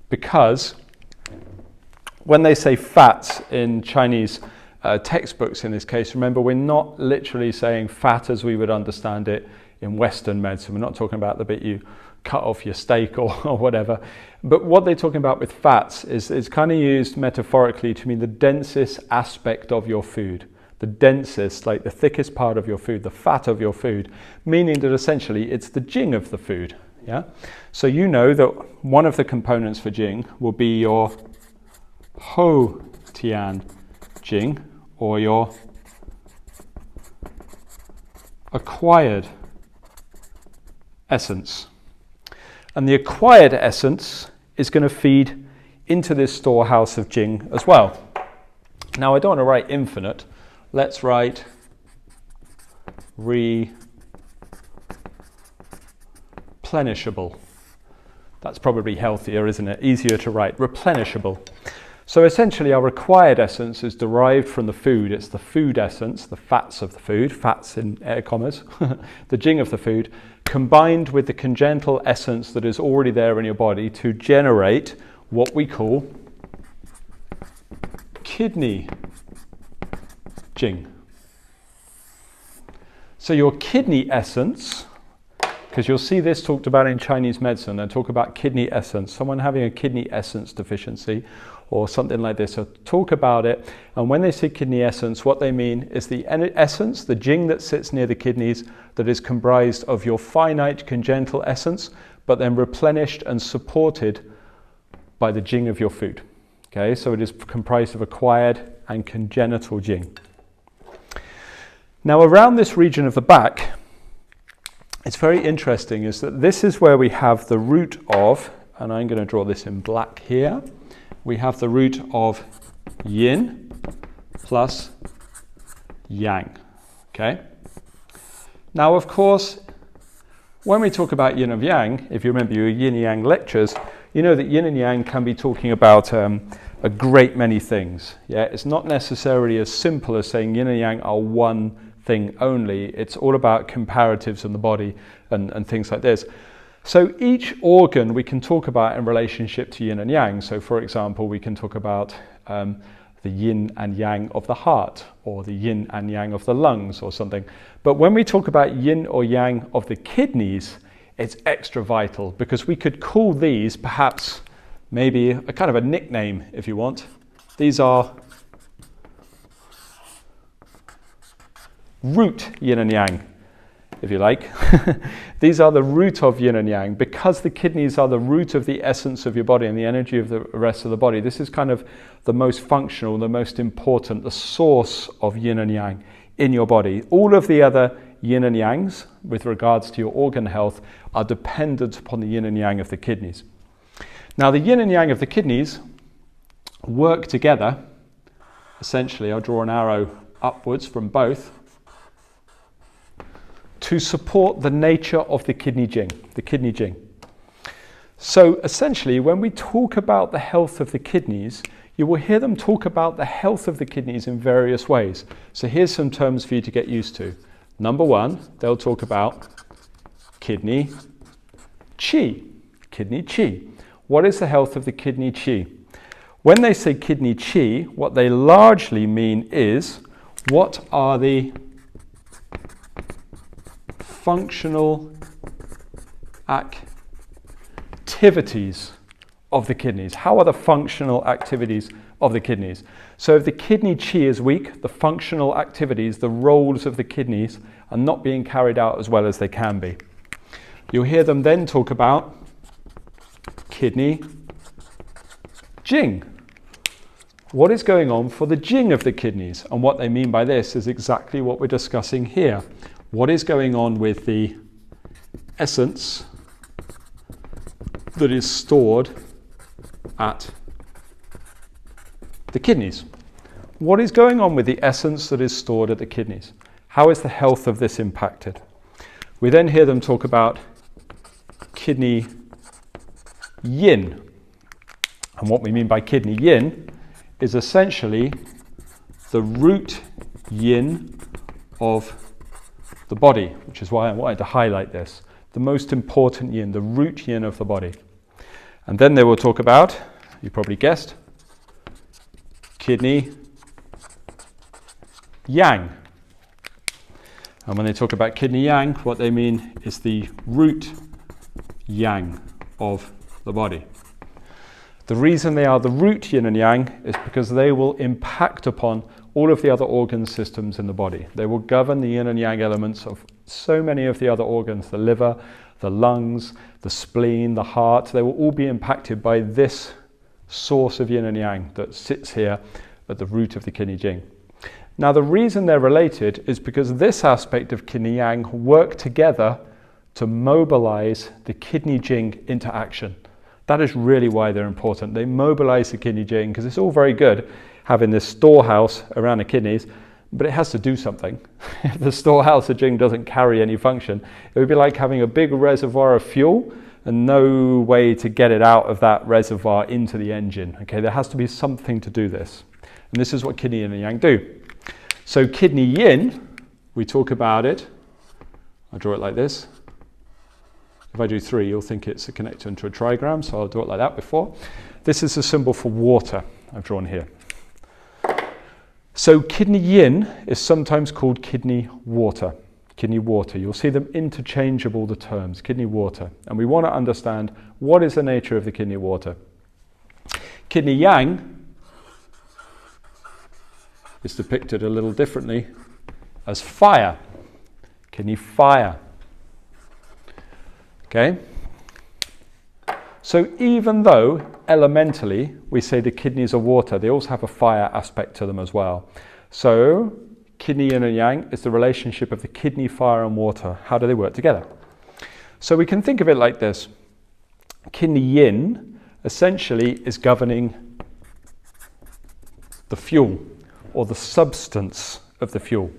because when they say fats in Chinese textbooks in this case, remember, we're not literally saying fat as we would understand it in Western medicine. We're not talking about the bit you cut off your steak or whatever. But what they're talking about with fats is kind of used metaphorically to mean the densest aspect of your food. The densest, like the thickest part of your food, the fat of your food, meaning that essentially it's the Jing of the food. Yeah. So you know that one of the components for Jing will be your Ho Tian Jing, or your acquired essence. And the acquired essence is going to feed into this storehouse of Jing as well. Now I don't want to write infinite. Let's write replenishable. That's probably healthier, isn't it? Easier to write. Replenishable. So essentially our required essence is derived from the food. It's the food essence, the fats of the food, fats in air commas, the Jing of the food, combined with the congenital essence that is already there in your body to generate what we call kidney Jing. So your kidney essence, because you'll see this talked about in Chinese medicine, they talk about kidney essence, someone having a kidney essence deficiency or something like this, so talk about it. And when they say kidney essence, what they mean is the essence, the Jing that sits near the kidneys, that is comprised of your finite congenital essence, but then replenished and supported by the Jing of your food. Okay, so it is comprised of acquired and congenital Jing. Now around this region of the back, it's very interesting is that this is where we have the root of, and I'm going to draw this in black here, we have the root of Yin plus Yang. Okay. Now, of course, when we talk about Yin and Yang, if you remember your Yin and Yang lectures, you know that Yin and Yang can be talking about a great many things. Yeah, it's not necessarily as simple as saying Yin and Yang are one thing only. It's all about comparatives in the body and things like this. So each organ we can talk about in relationship to Yin and Yang. So for example, we can talk about the Yin and Yang of the heart, or the Yin and Yang of the lungs or something. But when we talk about Yin or Yang of the kidneys, it's extra vital, because we could call these perhaps maybe a kind of a nickname if you want. These are root yin and yang, if you like. These are the root of yin and yang. Because the kidneys are the root of the essence of your body and the energy of the rest of the body, this is kind of the most functional, the most important, the source of yin and yang in your body. All of the other yin and yangs with regards to your organ health are dependent upon the yin and yang of the kidneys. Now the yin and yang of the kidneys work together. Essentially, I'll draw an arrow upwards from both to support the nature of the kidney Jing. So essentially, when we talk about the health of the kidneys, you will hear them talk about the health of the kidneys in various ways. So here's some terms for you to get used to. Number one, they'll talk about kidney qi. Kidney qi. What is the health of the kidney qi? When they say kidney qi, what they largely mean is, what are the functional activities of the kidneys? How are the functional activities of the kidneys? So if the kidney qi is weak, the functional activities, the roles of the kidneys are not being carried out as well as they can be. You'll hear them then talk about kidney Jing. What is going on for the Jing of the kidneys? And what they mean by this is exactly what we're discussing here. What is going on with the essence that is stored at the kidneys? What is going on with the essence that is stored at the kidneys? How is the health of this impacted? We then hear them talk about kidney yin. And what we mean by kidney yin is essentially the root yin of the body, which is why I wanted to highlight this. The most important yin, the root yin of the body. And then they will talk about, you probably guessed, kidney yang. And when they talk about kidney yang, what they mean is the root yang of the body. The reason they are the root yin and yang is because they will impact upon all of the other organ systems in the body. They will govern the yin and yang elements of so many of the other organs, the liver, the lungs, the spleen, the heart. They will all be impacted by this source of yin and yang that sits here at the root of the kidney Jing. Now the reason they're related is because this aspect of kidney yang work together to mobilize the kidney Jing into action. That is really why they're important. They mobilize the kidney Jing, because it's all very good having this storehouse around the kidneys, but it has to do something. If the storehouse of Jing doesn't carry any function, it would be like having a big reservoir of fuel and no way to get it out of that reservoir into the engine. Okay, there has to be something to do this. And this is what kidney yin and yang do. So kidney yin, we talk about it. I'll draw it like this. If I do 3, you'll think it's a connector into a trigram, so I'll do it like that before. This is a symbol for water I've drawn here. So kidney yin is sometimes called kidney water. Kidney water. You'll see them interchangeable, the terms, kidney water. And we want to understand what is the nature of the kidney water. Kidney yang is depicted a little differently as fire. Kidney fire. Okay? So even though elementally we say the kidneys are water, they also have a fire aspect to them as well. So kidney yin and yang is the relationship of the kidney, fire and water. How do they work together? So we can think of it like this. Kidney yin essentially is governing the fuel or the substance of the fuel.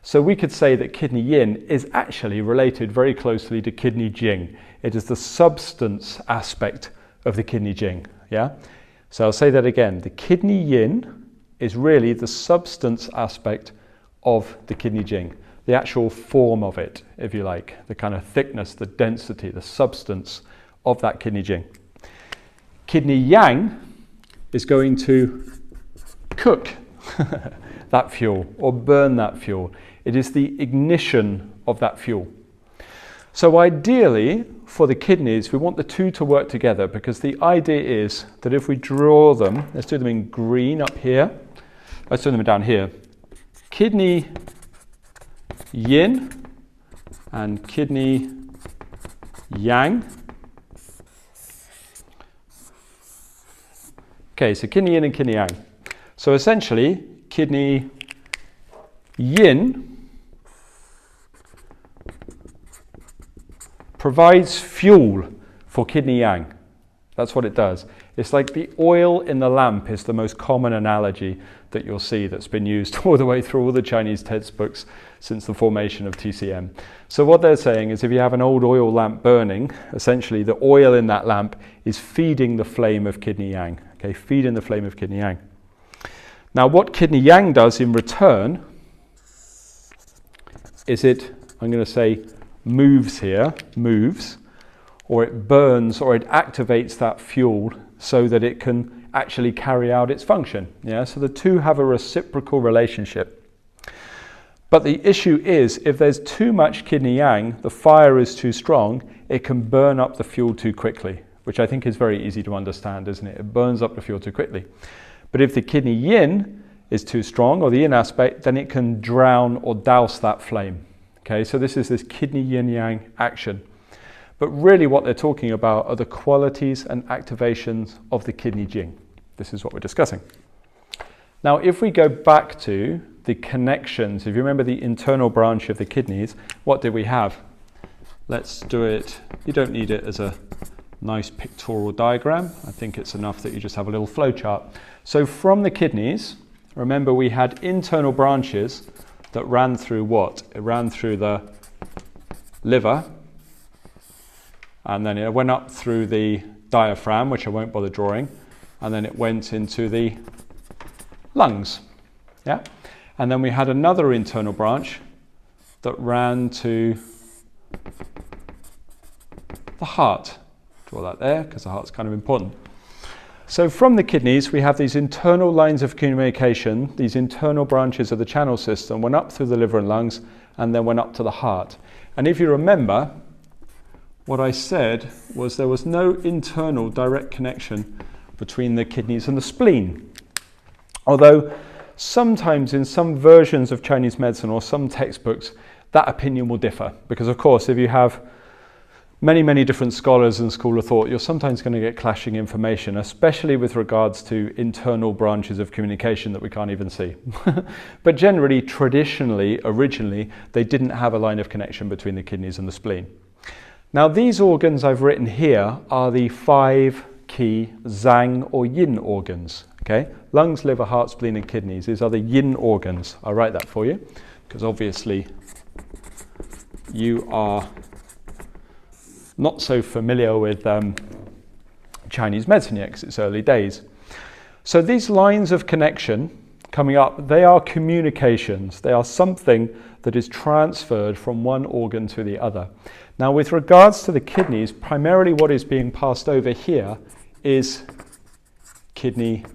So we could say that kidney yin is actually related very closely to kidney Jing. It is the substance aspect of the kidney Jing. Yeah? So I'll say that again. The kidney yin is really the substance aspect of the kidney Jing. The actual form of it, if you like. The kind of thickness, the density, the substance of that kidney Jing. Kidney yang is going to cook that fuel or burn that fuel. It is the ignition of that fuel. So ideally, for the kidneys, we want the two to work together, because the idea is that if we draw them, let's do them in green up here, let's do them down here. Kidney yin and kidney yang. Okay, so kidney yin and kidney yang. So essentially, kidney yin provides fuel for kidney yang. That's what it does. It's like the oil in the lamp is the most common analogy that you'll see that's been used all the way through all the Chinese textbooks since the formation of TCM. So what they're saying is if you have an old oil lamp burning, essentially the oil in that lamp is feeding the flame of kidney yang. Okay, feeding the flame of kidney yang. Now what kidney yang does in return is it, I'm going to say, moves, or it burns, or it activates that fuel so that it can actually carry out its function. Yeah, so the two have a reciprocal relationship. But the issue is, if there's too much kidney yang, the fire is too strong, it can burn up the fuel too quickly, which I think is very easy to understand, isn't it? It burns up the fuel too quickly. But if the kidney yin is too strong, or the yin aspect, then it can drown or douse that flame. Okay, so this is this kidney yin-yang action. But really what they're talking about are the qualities and activations of the kidney Jing. This is what we're discussing. Now, if we go back to the connections, if you remember the internal branch of the kidneys, what did we have? Let's do it. You don't need it as a nice pictorial diagram. I think it's enough that you just have a little flow chart. So from the kidneys, remember we had internal branches that ran through what? It ran through the liver, and then it went up through the diaphragm, which I won't bother drawing, and then it went into the lungs. Yeah? And then we had another internal branch that ran to the heart. Draw that there because the heart's kind of important. So from the kidneys, we have these internal lines of communication, these internal branches of the channel system, went up through the liver and lungs, and then went up to the heart. And if you remember, what I said was there was no internal direct connection between the kidneys and the spleen. Although sometimes in some versions of Chinese medicine or some textbooks, that opinion will differ. Because of course, if you have many different scholars and school of thought, you're sometimes going to get clashing information, especially with regards to internal branches of communication that we can't even see. But generally, traditionally, originally, they didn't have a line of connection between the kidneys and the spleen. Now, these organs I've written here are the 5 key Zhang or Yin organs. Okay? Lungs, liver, heart, spleen, and kidneys. These are the Yin organs. I'll write that for you, because obviously you are not so familiar with Chinese medicine yet because it's early days. So these lines of connection coming up, they are communications. They are something that is transferred from one organ to the other. Now with regards to the kidneys, primarily what is being passed over here is kidney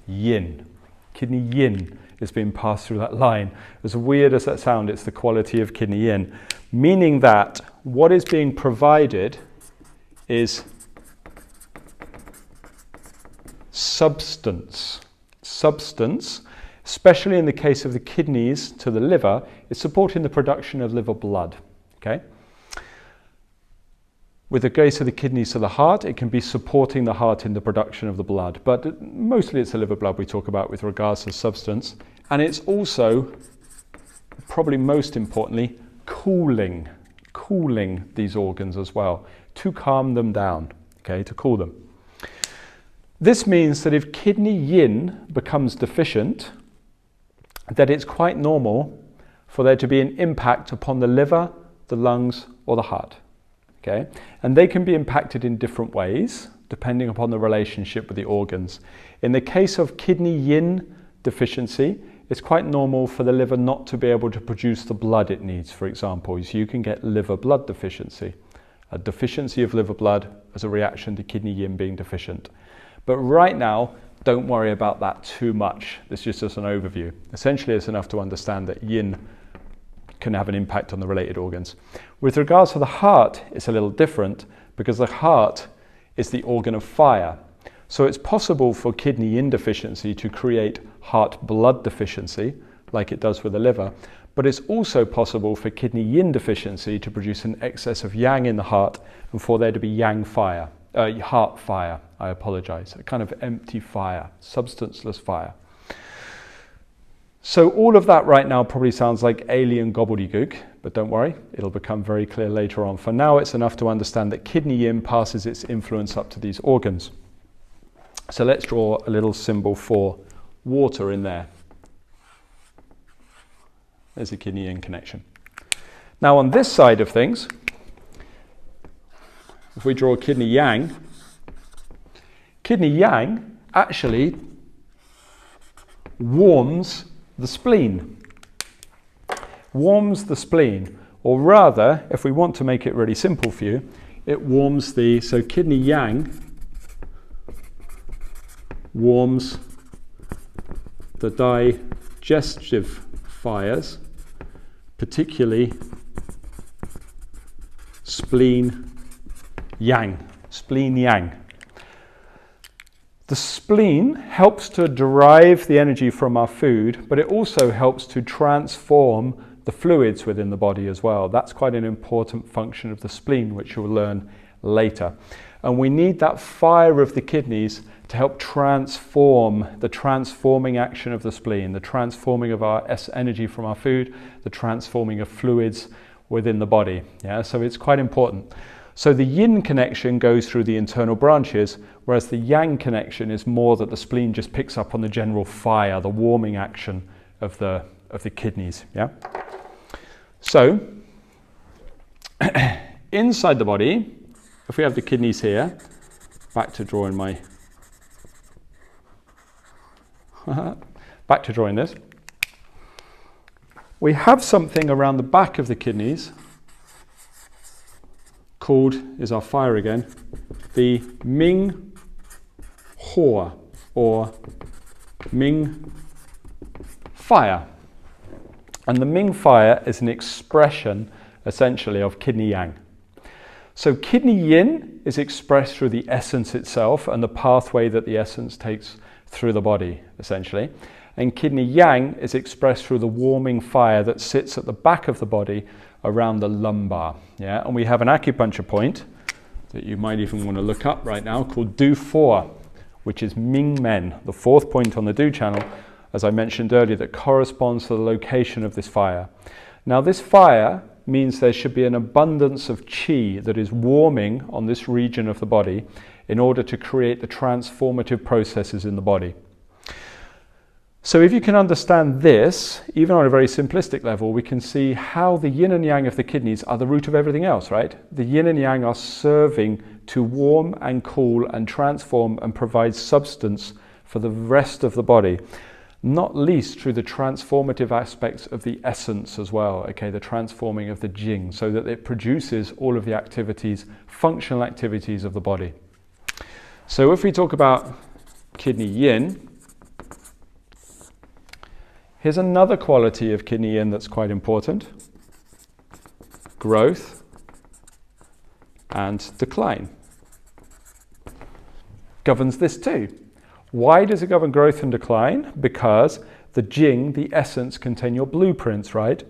yin. Kidney yin is being passed through that line. As weird as that sounds, it's the quality of kidney yin. Meaning that what is being provided is substance. Substance, especially in the case of the kidneys to the liver, is supporting the production of liver blood. Okay? With the case of the kidneys to the heart, it can be supporting the heart in the production of the blood. But mostly it's the liver blood we talk about with regards to substance. And it's also, probably most importantly, cooling these organs as well, to calm them down, okay, to cool them. This means that if kidney yin becomes deficient, that it's quite normal for there to be an impact upon the liver, the lungs, or the heart, okay? And they can be impacted in different ways, depending upon the relationship with the organs. In the case of kidney yin deficiency, it's quite normal for the liver not to be able to produce the blood it needs, for example. So you can get liver blood deficiency, a deficiency of liver blood as a reaction to kidney yin being deficient. But right now, don't worry about that too much. This is just an overview. Essentially, it's enough to understand that yin can have an impact on the related organs. With regards to the heart, it's a little different because the heart is the organ of fire. So it's possible for kidney yin deficiency to create heart blood deficiency, like it does with the liver. but it's also possible for kidney yin deficiency to produce an excess of yang in the heart and for there to be yang fire, heart fire, I apologize, a kind of empty fire, substanceless fire. So all of that right now probably sounds like alien gobbledygook, but don't worry, it'll become very clear later on. For now, it's enough to understand that kidney yin passes its influence up to these organs. So let's draw a little symbol for water in there. There's a kidney yin connection. Now on this side of things, if we draw kidney yang actually warms the spleen. Warms the spleen, or rather, if we want to make it really simple for you, it warms so kidney yang warms the digestive fires, particularly spleen yang. The spleen helps to derive the energy from our food, but it also helps to transform the fluids within the body as well. That's quite an important function of the spleen, which you'll learn later. And we need that fire of the kidneys to help transform the transforming action of the spleen, the transforming of our energy from our food, the transforming of fluids within the body. Yeah, so it's quite important. So the yin connection goes through the internal branches, whereas the yang connection is more that the spleen just picks up on the general fire, the warming action of the kidneys. Yeah. So inside the body, if we have the kidneys here, back to drawing this, we have something around the back of the kidneys called, is our fire again, the Ming Hua, or Ming fire. And the Ming fire is an expression, essentially, of kidney yang. So kidney yin is expressed through the essence itself and the pathway that the essence takes through the body, essentially. And kidney yang is expressed through the warming fire that sits at the back of the body around the lumbar. Yeah? And we have an acupuncture point that you might even want to look up right now called Do 4, which is Ming Men, the fourth point on the Do channel, as I mentioned earlier, that corresponds to the location of this fire. Now this fire means there should be an abundance of qi that is warming on this region of the body in order to create the transformative processes in the body. So if you can understand this, even on a very simplistic level, we can see how the yin and yang of the kidneys are the root of everything else, right? The yin and yang are serving to warm and cool and transform and provide substance for the rest of the body, not least through the transformative aspects of the essence as well, okay, the transforming of the Jing, so that it produces all of the activities, functional activities of the body. So if we talk about kidney yin, here's another quality of kidney yin that's quite important: growth and decline. Governs this too. Why does it govern growth and decline? Because the Jing, the essence, contain your blueprints, right?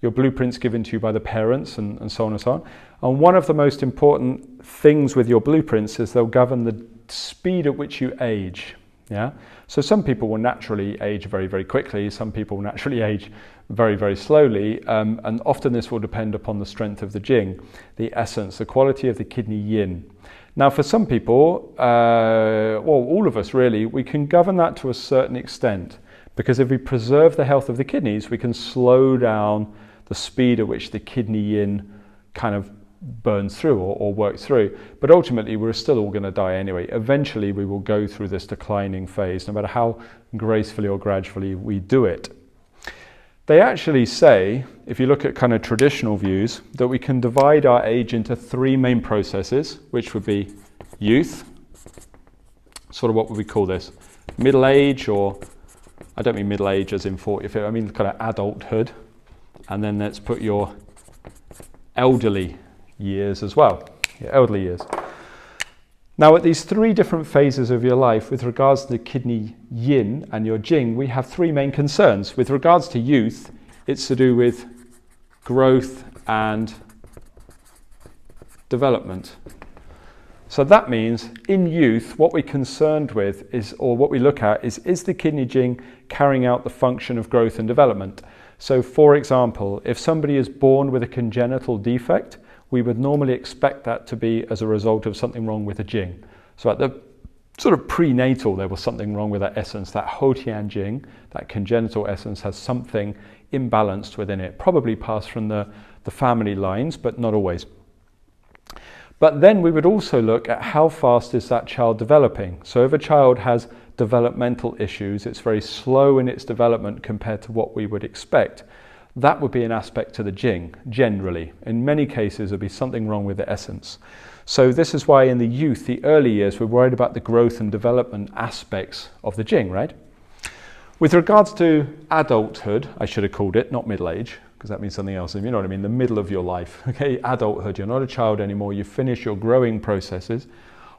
Your blueprints given to you by the parents and so on and so on. And one of the most important things with your blueprints is they'll govern the speed at which you age. Yeah. So some people will naturally age very, very quickly. Some people will naturally age very, very slowly. And often this will depend upon the strength of the Jing, the essence, the quality of the kidney yin. Now for some people, well, all of us really, we can govern that to a certain extent, because if we preserve the health of the kidneys, we can slow down the speed at which the kidney yin kind of burns through or works through. But ultimately, we're still all going to die anyway. Eventually, we will go through this declining phase, no matter how gracefully or gradually we do it. They actually say, if you look at kind of traditional views, that we can divide our age into three main processes, which would be youth, sort of what would we call this? Middle age, or I don't mean middle age as in 40, I mean kind of adulthood. And then let's put your elderly years as well, your elderly years. Now at these three different phases of your life, with regards to the kidney yin and your Jing, we have three main concerns. With regards to youth, it's to do with growth and development. So that means in youth, what we're concerned with is, or what we look at is the kidney Jing carrying out the function of growth and development? So for example, if somebody is born with a congenital defect, we would normally expect that to be as a result of something wrong with the Jing. So at the sort of prenatal, there was something wrong with that essence. That Houtian Jing, that congenital essence, has something imbalanced within it, probably passed from the family lines, but not always. But then we would also look at how fast is that child developing. So if a child has developmental issues, it's very slow in its development compared to what we would expect. That would be an aspect to the Jing, generally. In many cases, there'd be something wrong with the essence. So this is why in the youth, the early years, we're worried about the growth and development aspects of the Jing, right? With regards to adulthood, I should have called it, not middle age, because that means something else. You know what I mean? The middle of your life, okay? Adulthood, you're not a child anymore, you finish your growing processes.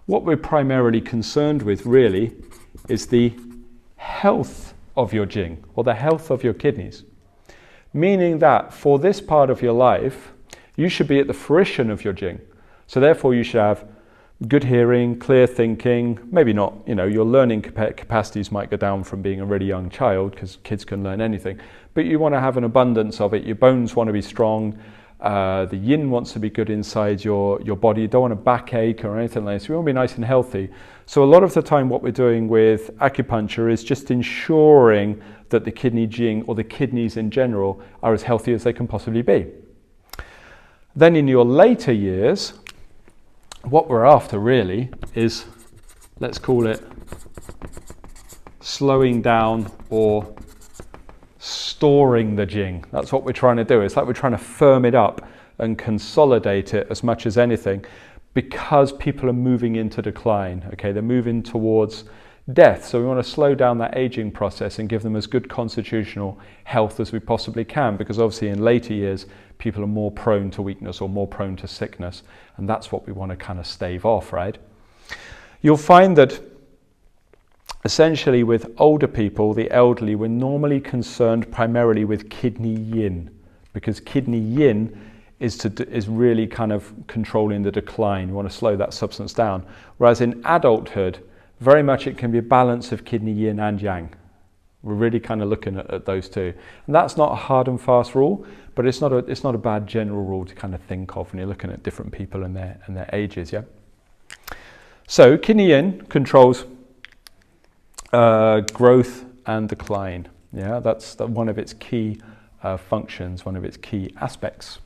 What we're primarily concerned with, really, is the health of your Jing, or the health of your kidneys. Meaning that for this part of your life, you should be at the fruition of your Jing. So therefore you should have good hearing, clear thinking, maybe not, your learning capacities might go down from being a really young child, because kids can learn anything, but you want to have an abundance of it. Your bones want to be strong, the yin wants to be good inside your body. You don't want a backache or anything like this. You want to be nice and healthy. So a lot of the time what we're doing with acupuncture is just ensuring that the kidney Jing, or the kidneys in general, are as healthy as they can possibly be. Then in your later years, what we're after really is, let's call it slowing down or storing the Jing. That's what we're trying to do. It's like we're trying to firm it up and consolidate it as much as anything, because people are moving into decline. Okay, they're moving towards death. So we want to slow down that aging process and give them as good constitutional health as we possibly can, because obviously in later years people are more prone to weakness or more prone to sickness, and that's what we want to kind of stave off, right? You'll find that essentially with older people, the elderly, we're normally concerned primarily with kidney Yin, because kidney Yin is really kind of controlling the decline. We want to slow that substance down. Whereas in adulthood, very much it can be a balance of kidney Yin and Yang. We're really kind of looking at those two. And that's not a hard and fast rule, but it's not a bad general rule to kind of think of when you're looking at different people and their ages, yeah? So kidney Yin controls growth and decline. Yeah, that's one of its key functions, one of its key aspects.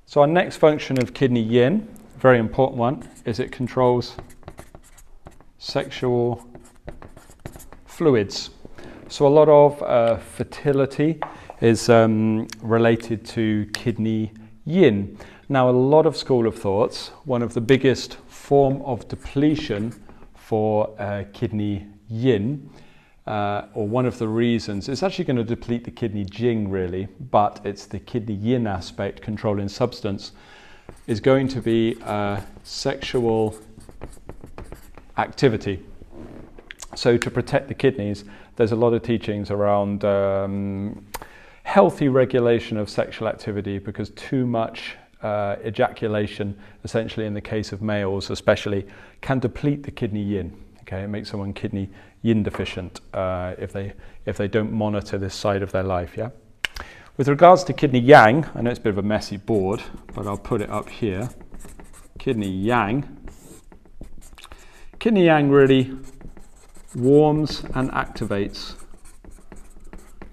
So our next function of kidney Yin, very important one, is it controls sexual fluids. So a lot of fertility is related to kidney Yin. Now a lot of school of thoughts, one of the biggest form of depletion for kidney Yin, or one of the reasons, it's actually going to deplete the kidney Jing really, but it's the kidney Yin aspect, controlling substance, is going to be sexual activity. So to protect the kidneys, there's a lot of teachings around healthy regulation of sexual activity, because too much ejaculation, essentially in the case of males especially, can deplete the kidney Yin. Okay, it makes someone kidney Yin deficient if they don't monitor this side of their life. Yeah. With regards to kidney Yang, I know it's a bit of a messy board, but I'll put it up here. Kidney Yang. Kidney Yang really warms and activates,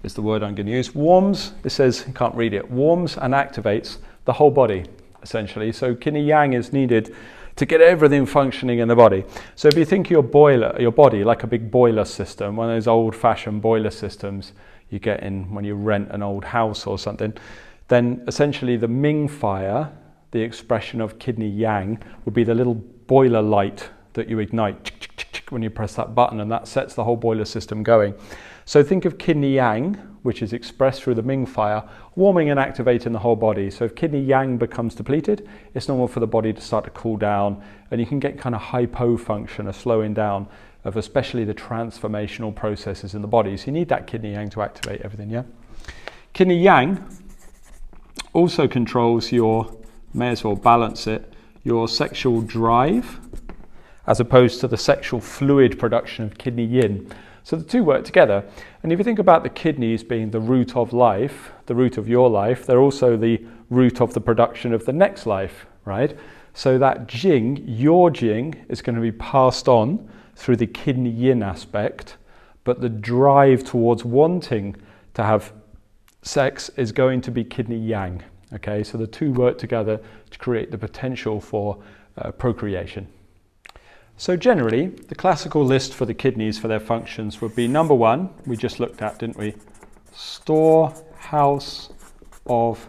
is the word I'm going to use. Warms, it says, you can't read it, warms and activates the whole body, essentially. So kidney Yang is needed to get everything functioning in the body. So if you think your body like a big boiler system, one of those old-fashioned boiler systems you get in when you rent an old house or something, then essentially the Ming fire, the expression of kidney Yang, would be the little boiler light that you ignite when you press that button, and that sets the whole boiler system going. So think of kidney Yang, which is expressed through the Ming fire, warming and activating the whole body. So if kidney Yang becomes depleted, it's normal for the body to start to cool down, and you can get kind of hypofunction, a slowing down of especially the transformational processes in the body. So you need that kidney Yang to activate everything, yeah? Kidney yang also controls your, may as well balance it, your sexual drive, as opposed to the sexual fluid production of kidney yin. So the two work together. And if you think about the kidneys being the root of life, the root of your life, they're also the root of the production of the next life, right? So that Jing, your Jing, is going to be passed on through the kidney yin aspect, but the drive towards wanting to have sex is going to be kidney yang. Okay, so the two work together to create the potential for procreation. So generally, the classical list for the kidneys for their functions would be number one, we just looked at, didn't we? Storehouse of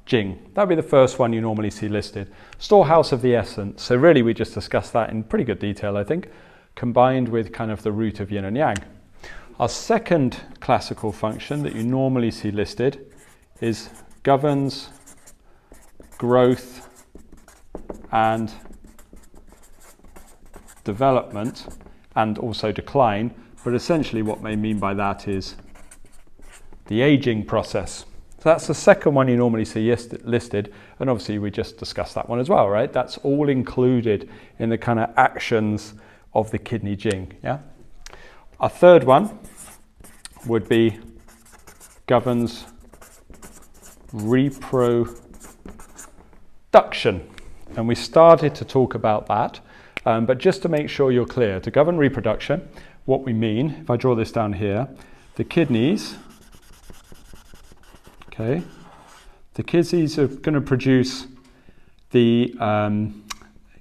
Jing. That would be the first one you normally see listed. Storehouse of the Essence. So really we just discussed that in pretty good detail, I think, combined with kind of the root of yin and yang. Our second classical function that you normally see listed is governs growth and development and also decline, but essentially what they mean by that is the aging process. So that's the second one you normally see listed, and obviously we just discussed that one as well, right? That's all included in the kind of actions of the kidney Jing, yeah? Our third one would be governs reproduction, and we started to talk about that, but just to make sure you're clear, to govern reproduction, what we mean, if I draw this down here, the kidneys, okay, the kidneys are going to produce the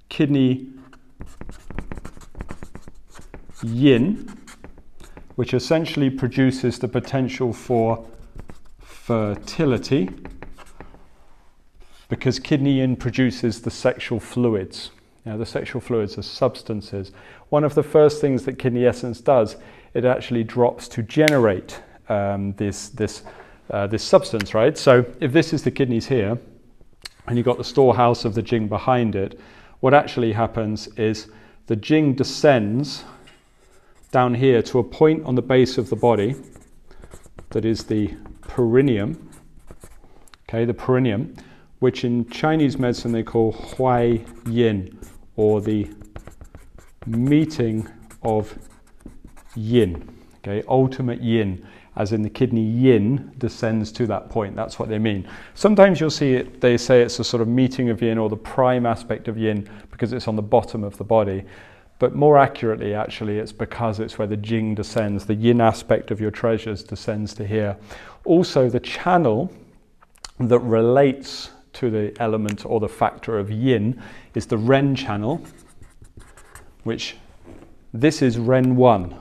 kidney yin, which essentially produces the potential for fertility, because kidney yin produces the sexual fluids. Now, the sexual fluids are substances. One of the first things that kidney essence does, it actually drops to generate this substance, right? So if this is the kidneys here, and you've got the storehouse of the Jing behind it, what actually happens is the Jing descends down here to a point on the base of the body that is the perineum, okay, the perineum, which in Chinese medicine they call Huai Yin, or the meeting of yin, okay, ultimate yin, as in the kidney yin descends to that point. That's what they mean. Sometimes you'll see it, they say it's a sort of meeting of yin or the prime aspect of yin because it's on the bottom of the body. But more accurately, actually, it's because it's where the Jing descends. The yin aspect of your treasures descends to here. Also, the channel that relates to the element or the factor of yin is the Ren channel, which this is Ren 1.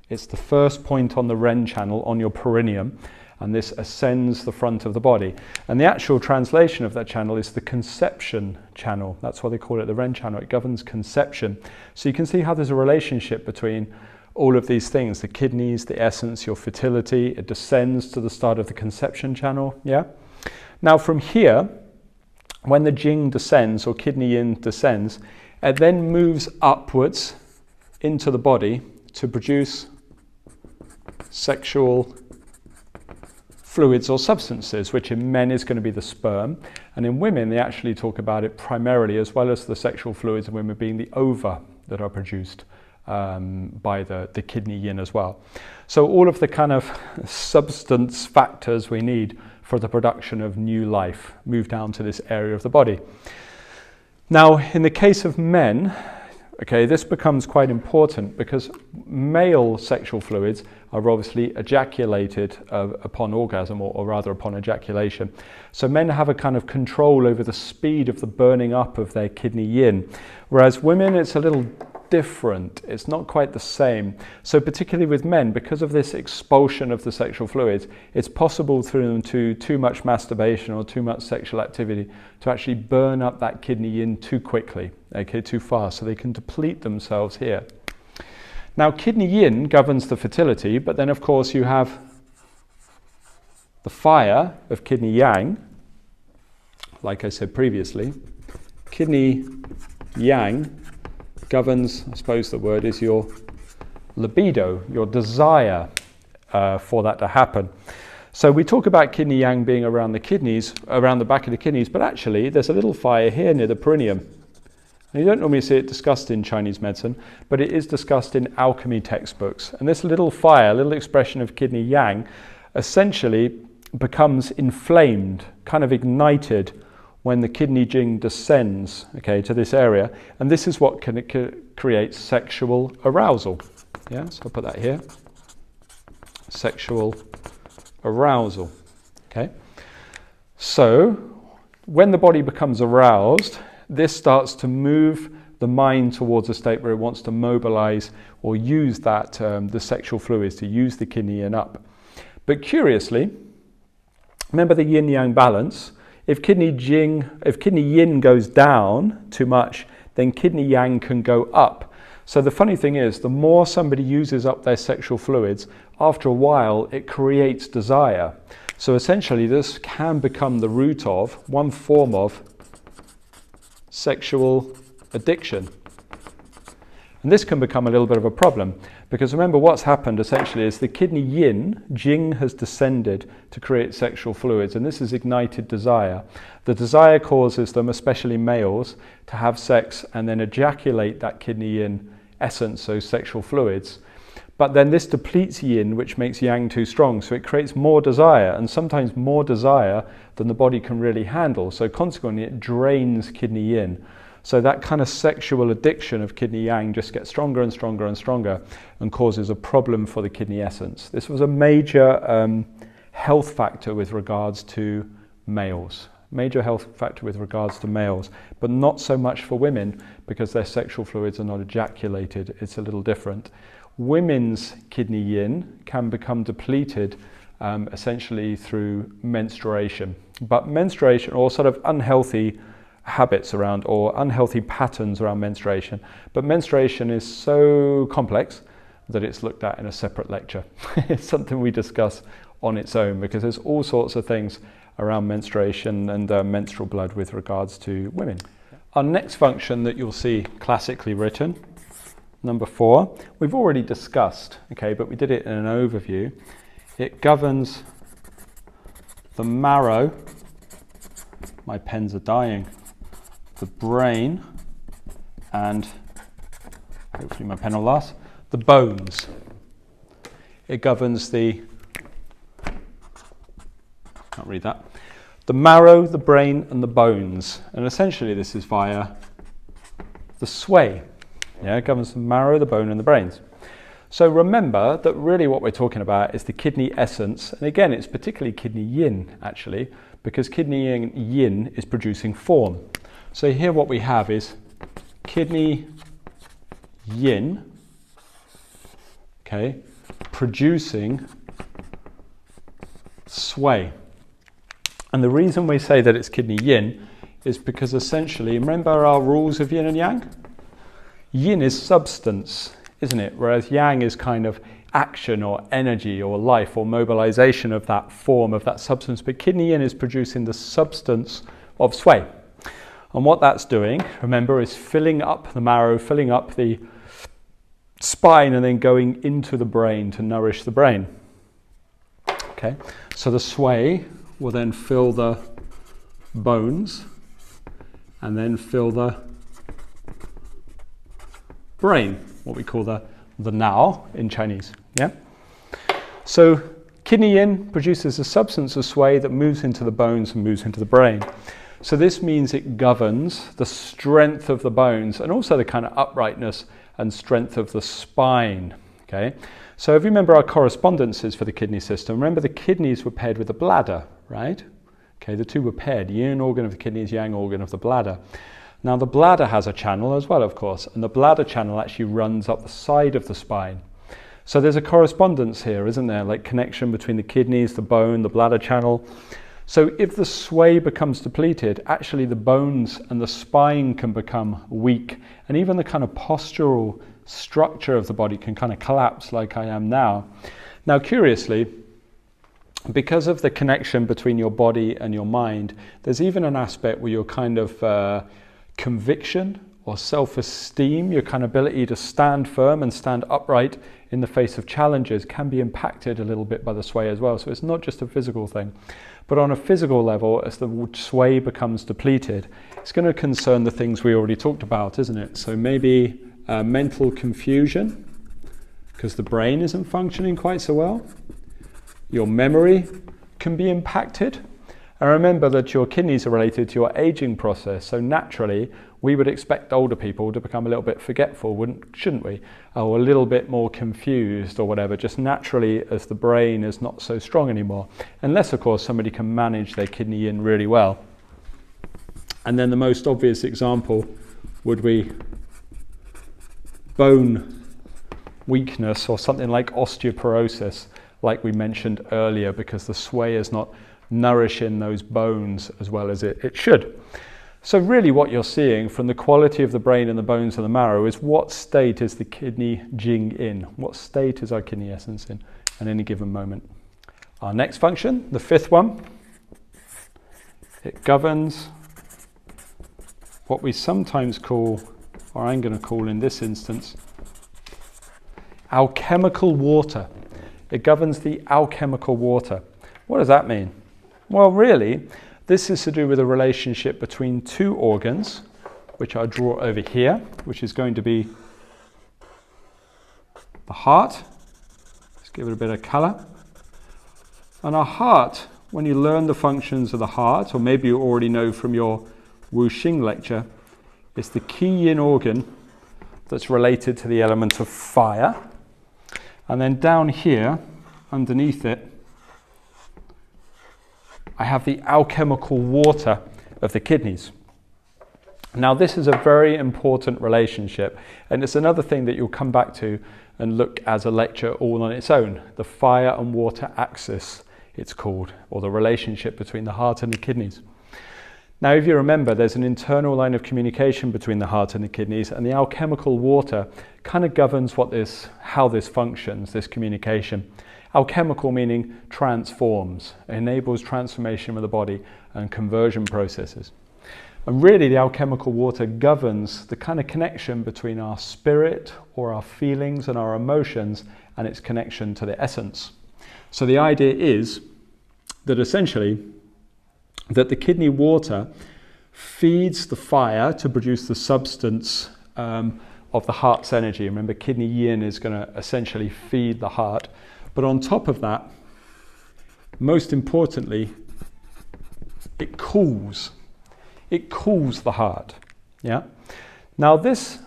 It's the first point on the Ren channel on your perineum, and this ascends the front of the body. And the actual translation of that channel is the conception channel. That's why they call it the Ren channel. It governs conception. So you can see how there's a relationship between all of these things, the kidneys, the essence, your fertility. It descends to the start of the conception channel, yeah? Now from here, when the Jing descends or kidney yin descends, it then moves upwards into the body to produce sexual fluids or substances, which in men is going to be the sperm, and in women they actually talk about it primarily, as well as the sexual fluids in women, being the ova that are produced by the kidney yin as well. So all of the kind of substance factors we need for the production of new life move down to this area of the body. Now, in the case of men, okay, this becomes quite important because male sexual fluids are obviously ejaculated upon orgasm, or rather upon ejaculation. So men have a kind of control over the speed of the burning up of their kidney yin, whereas women, it's a little different. It's not quite the same. So particularly with men, because of this expulsion of the sexual fluids, it's possible through them to too much masturbation or too much sexual activity to actually burn up that kidney yin too quickly, okay, too fast, so they can deplete themselves here. Now, kidney yin governs the fertility, but then of course you have the fire of kidney yang, like I said previously. Kidney yang governs, I suppose the word is, your libido, your desire for that to happen. So we talk about kidney yang being around the kidneys, around the back of the kidneys, but actually there's a little fire here near the perineum. And you don't normally see it discussed in Chinese medicine, but it is discussed in alchemy textbooks. And this little fire, little expression of kidney yang, essentially becomes inflamed, kind of ignited when the kidney Jing descends, okay, to this area. And this is what creates sexual arousal. Yeah, so I'll put that here. Sexual arousal. Okay. So when the body becomes aroused, this starts to move the mind towards a state where it wants to mobilize or use that the sexual fluids, to use the kidney yin up. But curiously, remember the yin yang balance. If kidney yin goes down too much, then kidney yang can go up. So the funny thing is, the more somebody uses up their sexual fluids, after a while it creates desire. So essentially this can become the root of, one form of, sexual addiction. And this can become a little bit of a problem, because remember what's happened essentially is the kidney yin, Jing, has descended to create sexual fluids, and this has ignited desire. The desire causes them, especially males, to have sex and then ejaculate that kidney yin essence, those sexual fluids. But then this depletes yin, which makes yang too strong, so it creates more desire, and sometimes more desire than the body can really handle. So consequently it drains kidney yin. So that kind of sexual addiction of kidney yang just gets stronger and stronger and stronger and causes a problem for the kidney essence. This was a major health factor with regards to males. Major health factor with regards to males, but not so much for women, because their sexual fluids are not ejaculated. It's a little different. Women's kidney yin can become depleted essentially through menstruation. But menstruation, or sort of unhealthy habits around, or unhealthy patterns around menstruation. But menstruation is so complex that it's looked at in a separate lecture. It's something we discuss on its own, because there's all sorts of things around menstruation and menstrual blood with regards to women. Our next function that you'll see classically written, number 4, we've already discussed, okay, but we did it in an overview. It governs the marrow, my pens are dying, the brain, and hopefully my pen will last, the bones. It governs the, can't read that, the marrow, the brain, and the bones. And essentially this is via the sway. Yeah, it governs the marrow, the bone, and the brains. So remember that really what we're talking about is the kidney essence. And again, it's particularly kidney yin, actually, because kidney yin is producing form. So here what we have is kidney yin, okay, producing sway. And the reason we say that it's kidney yin is because essentially, remember our rules of yin and yang? Yin is substance, isn't it? Whereas yang is kind of action or energy or life or mobilization of that form, of that substance. But kidney yin is producing the substance of sway. And what that's doing, remember, is filling up the marrow, filling up the spine, and then going into the brain to nourish the brain. Okay, so the sway will then fill the bones and then fill the brain, what we call the now in Chinese. Yeah. So kidney yin produces a substance of sway that moves into the bones and moves into the brain. So this means it governs the strength of the bones and also the kind of uprightness and strength of the spine. Okay. So if you remember our correspondences for the kidney system, remember the kidneys were paired with the bladder, right? Okay, the two were paired. Yin organ of the kidneys, yang organ of the bladder. Now the bladder has a channel as well, of course, and the bladder channel actually runs up the side of the spine. So there's a correspondence here, isn't there? Like connection between the kidneys, the bone, the bladder channel. So if the sway becomes depleted, actually the bones and the spine can become weak, and even the kind of postural structure of the body can kind of collapse like I am now. Now curiously, because of the connection between your body and your mind, there's even an aspect where your kind of conviction or self-esteem, your kind of ability to stand firm and stand upright in the face of challenges, can be impacted a little bit by the sway as well. So it's not just a physical thing. But on a physical level, as the sway becomes depleted, it's going to concern the things we already talked about, isn't it? So maybe mental confusion, because the brain isn't functioning quite so well. Your memory can be impacted. And remember that your kidneys are related to your aging process. So naturally, we would expect older people to become a little bit forgetful, shouldn't we? Or a little bit more confused or whatever, just naturally as the brain is not so strong anymore. Unless, of course, somebody can manage their kidney yin really well. And then the most obvious example would be bone weakness or something like osteoporosis, like we mentioned earlier, because the sway is not nourishing those bones as well as it should. So really what you're seeing from the quality of the brain and the bones and the marrow is what state is the kidney Jing in? What state is our kidney essence in at any given moment? Our next function, the fifth one, it governs what we sometimes call, or I'm going to call in this instance, alchemical water. It governs the alchemical water. What does that mean? Well, really, this is to do with a relationship between two organs, which I draw over here, which is going to be the heart. Let's give it a bit of colour. And our heart, when you learn the functions of the heart, or maybe you already know from your Wu Xing lecture, is the key yin organ that's related to the element of fire. And then down here, underneath it, I have the alchemical water of the kidneys. Now this is a very important relationship, and it's another thing that you'll come back to and look as a lecture all on its own. The fire and water axis, it's called, or the relationship between the heart and the kidneys. Now if you remember, there's an internal line of communication between the heart and the kidneys, and the alchemical water kind of governs how this functions, this communication. Alchemical meaning transforms, enables transformation of the body and conversion processes. And really the alchemical water governs the kind of connection between our spirit or our feelings and our emotions and its connection to the essence. So the idea is that essentially that the kidney water feeds the fire to produce the substance of the heart's energy. Remember, kidney yin is going to essentially feed the heart. But on top of that, most importantly, it cools. It cools the heart. Yeah. Now this,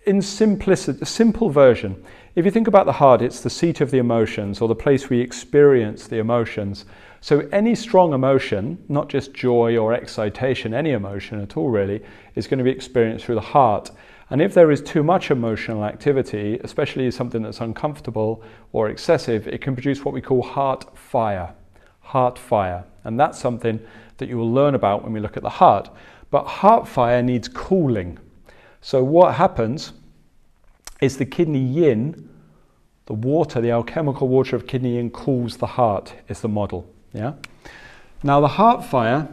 in simplicity, a simple version, if you think about the heart, it's the seat of the emotions, or the place we experience the emotions. So any strong emotion, not just joy or excitation, any emotion at all really, is going to be experienced through the heart. And if there is too much emotional activity, especially something that's uncomfortable or excessive, it can produce what we call heart fire. Heart fire. And that's something that you will learn about when we look at the heart. But heart fire needs cooling. So what happens is the kidney yin, the water, the alchemical water of kidney yin cools the heart, is the model. Yeah. Now the heart fire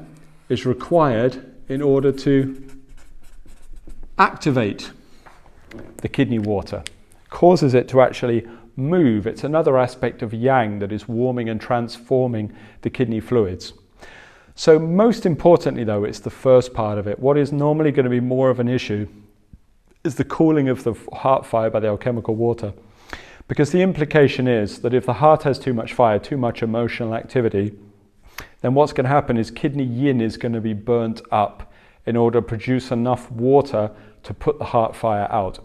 is required in order to activate the kidney water, causes it to actually move. It's another aspect of yang that is warming and transforming the kidney fluids. So most importantly though, it's the first part of it. What is normally going to be more of an issue is the cooling of the heart fire by the alchemical water. Because the implication is that if the heart has too much fire, too much emotional activity, then what's going to happen is kidney yin is going to be burnt up in order to produce enough water to put the heart fire out.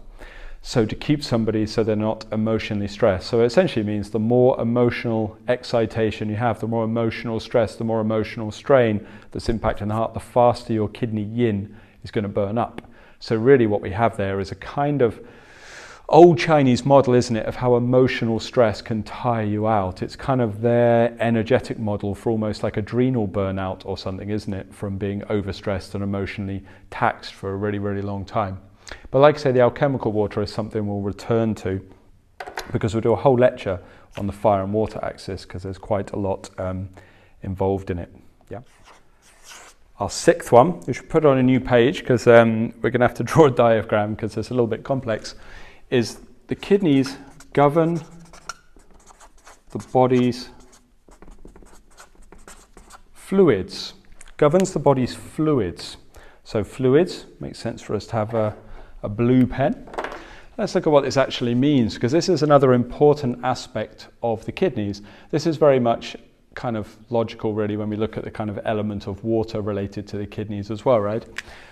So to keep somebody so they're not emotionally stressed. So it essentially means the more emotional excitation you have, the more emotional stress, the more emotional strain that's impacting the heart, the faster your kidney yin is going to burn up. So really what we have there is a kind of old Chinese model, isn't it, of how emotional stress can tire you out. It's kind of their energetic model for almost like adrenal burnout or something, isn't it, from being overstressed and emotionally taxed for a really, really long time. But like I say, the alchemical water is something we'll return to because we'll do a whole lecture on the fire and water axis because there's quite a lot involved in it. Yeah. our sixth one, we should put on a new page because we're going to have to draw a diagram because it's a little bit complex, is the kidneys govern the body's fluids. Governs the body's fluids. So fluids, makes sense for us to have a blue pen. Let's look at what this actually means, because this is another important aspect of the kidneys. This is very much kind of logical really when we look at the kind of element of water related to the kidneys as well, right?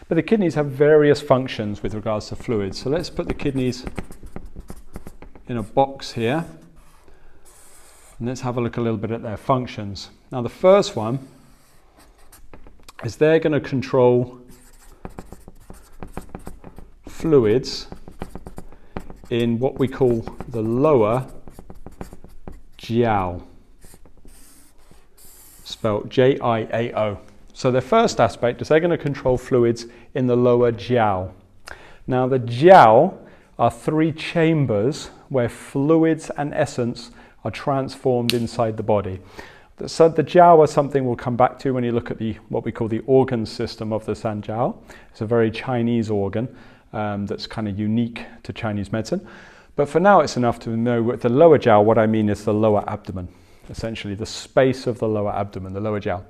But the kidneys have various functions with regards to fluids. So let's put the kidneys in a box here. And let's have a look a little bit at their functions. Now the first one is they're going to control fluids in what we call the lower jiao, spelled J-I-A-O. So the first aspect is they're going to control fluids in the lower jiao. Now the jiao are three chambers where fluids and essence are transformed inside the body. So the jiao is something we'll come back to when you look at what we call the organ system of the sanjiao. It's a very Chinese organ that's kind of unique to Chinese medicine. But for now it's enough to know with the lower jiao, what I mean is the lower abdomen. Essentially the space of the lower abdomen, the lower jiao.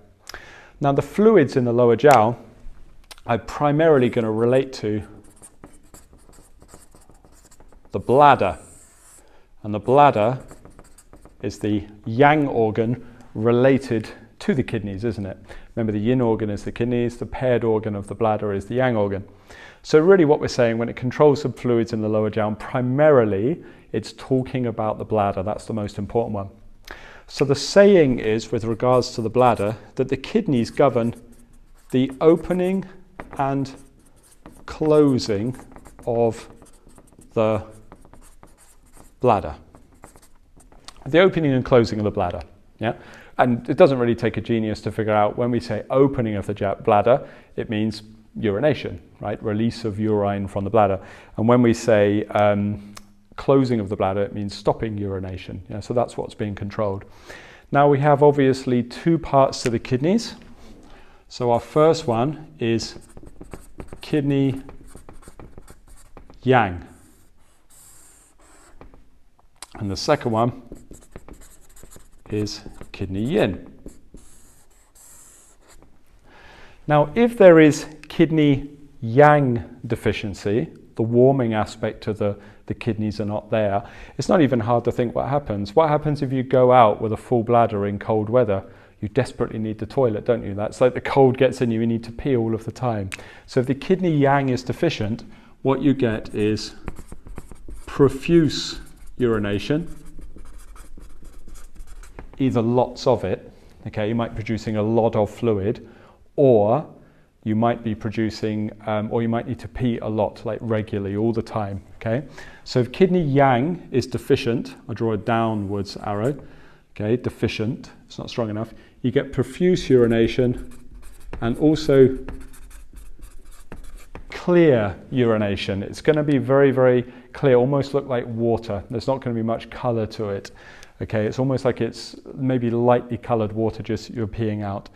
Now the fluids in the lower jiao are primarily going to relate to the bladder. And the bladder is the yang organ related to the kidneys, isn't it? Remember, the yin organ is the kidneys, the paired organ of the bladder is the yang organ. So really what we're saying, when it controls the fluids in the lower jiao, primarily it's talking about the bladder. That's the most important one. So the saying is, with regards to the bladder, that the kidneys govern the opening and closing of the bladder. The opening and closing of the bladder, yeah? And it doesn't really take a genius to figure out when we say opening of the bladder, it means urination, right? Release of urine from the bladder. And when we say closing of the bladder, it means stopping urination. Yeah? So that's what's being controlled. Now we have obviously two parts to the kidneys. So our first one is kidney yang. And the second one is kidney yin. Now, if there is kidney yang deficiency, the warming aspect of the kidneys are not there, it's not even hard to think what happens. What happens if you go out with a full bladder in cold weather? You desperately need the toilet, don't you? That's like the cold gets in you, you need to pee all of the time. So if the kidney yang is deficient, what you get is profuse urination, either lots of it, okay, you might be producing a lot of fluid, or you might be producing, or you might need to pee a lot, like regularly, all the time, okay? So if kidney yang is deficient, I draw a downwards arrow, okay, deficient, it's not strong enough, you get profuse urination and also clear urination. It's going to be very, very clear, almost look like water. There's not going to be much color to it. Okay, it's almost like it's maybe lightly colored water, just you're peeing out.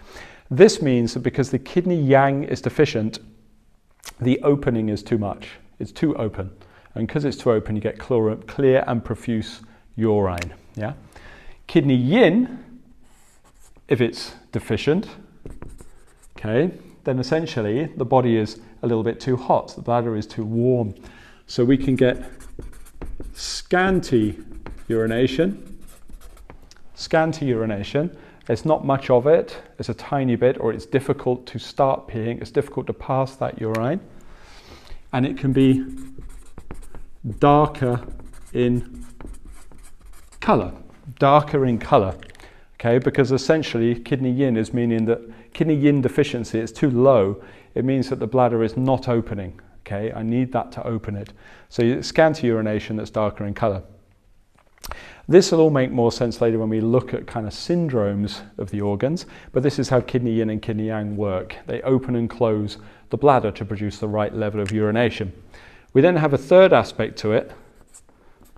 This means that because the kidney yang is deficient, the opening is too much. It's too open. And because it's too open, you get clear and profuse urine. Yeah? Kidney yin, if it's deficient, okay, then essentially the body is a little bit too hot. The bladder is too warm. So we can get scanty urination. Scanty urination, there's not much of it, it's a tiny bit, or it's difficult to start peeing, it's difficult to pass that urine, and it can be darker in color, okay, because essentially kidney yin is meaning that kidney yin deficiency is too low, it means that the bladder is not opening, okay, I need that to open it. So it's scanty urination that's darker in color. This will all make more sense later when we look at kind of syndromes of the organs, but this is how kidney yin and kidney yang work. They open and close the bladder to produce the right level of urination. We then have a third aspect to it,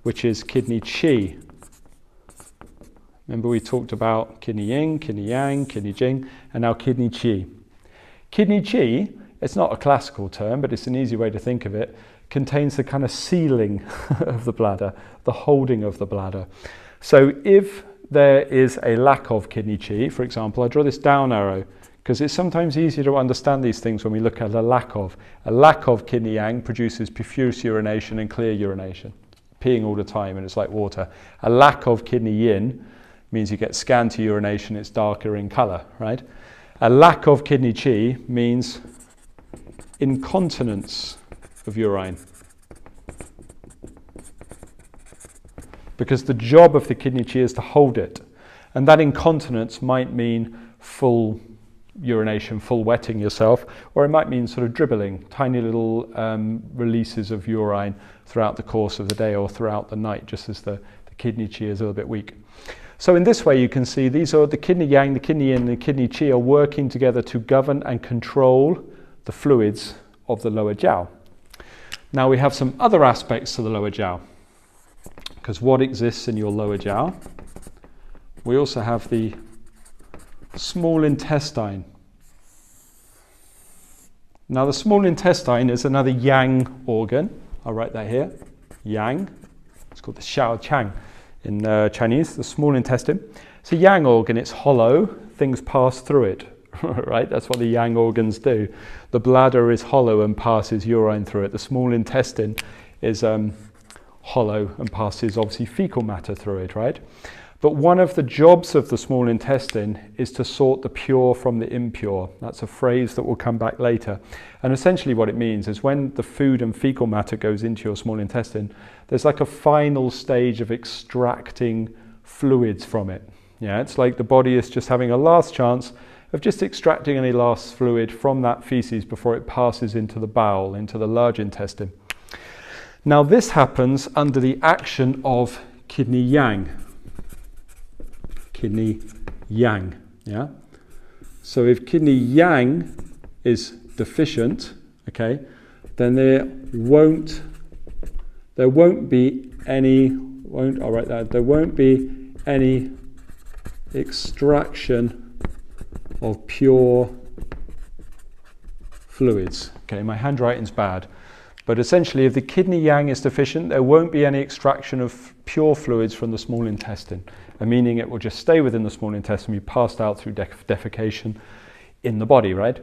which is kidney qi. Remember we talked about kidney yin, kidney yang, kidney jing, and now kidney qi. Kidney qi, it's not a classical term, but it's an easy way to think of it, contains the kind of sealing of the bladder, the holding of the bladder. So if there is a lack of kidney qi, for example, I draw this down arrow, because it's sometimes easier to understand these things when we look at a lack of. A lack of kidney yang produces profuse urination and clear urination, peeing all the time, and it's like water. A lack of kidney yin means you get scanty urination, it's darker in color, right? A lack of kidney qi means incontinence of urine. Because the job of the kidney qi is to hold it. And that incontinence might mean full urination, full wetting yourself, or it might mean sort of dribbling, tiny little releases of urine throughout the course of the day or throughout the night, just as the kidney qi is a little bit weak. So in this way you can see these are the kidney yang, the kidney yin, and the kidney qi are working together to govern and control the fluids of the lower jiao. Now we have some other aspects to the lower jiao, because what exists in your lower jiao? We also have the small intestine. Now the small intestine is another yang organ. I'll write that here. Yang. It's called the xiao chang in Chinese, the small intestine. It's a yang organ, it's hollow, things pass through it, right? That's what the yang organs do. The bladder is hollow and passes urine through it. The small intestine is hollow and passes obviously fecal matter through it, right? But one of the jobs of the small intestine is to sort the pure from the impure. That's a phrase that will come back later. And essentially what it means is when the food and fecal matter goes into your small intestine, there's like a final stage of extracting fluids from it. Yeah, it's like the body is just having a last chance of just extracting any last fluid from that feces before it passes into the bowel, into the large intestine. Now this happens under the action of kidney yang. Kidney yang, yeah? So if kidney yang is deficient, okay, then there won't be any extraction of pure fluids. Okay, my handwriting's bad. But essentially, if the kidney yang is deficient, there won't be any extraction of pure fluids from the small intestine, meaning it will just stay within the small intestine, be passed out through defecation in the body, right?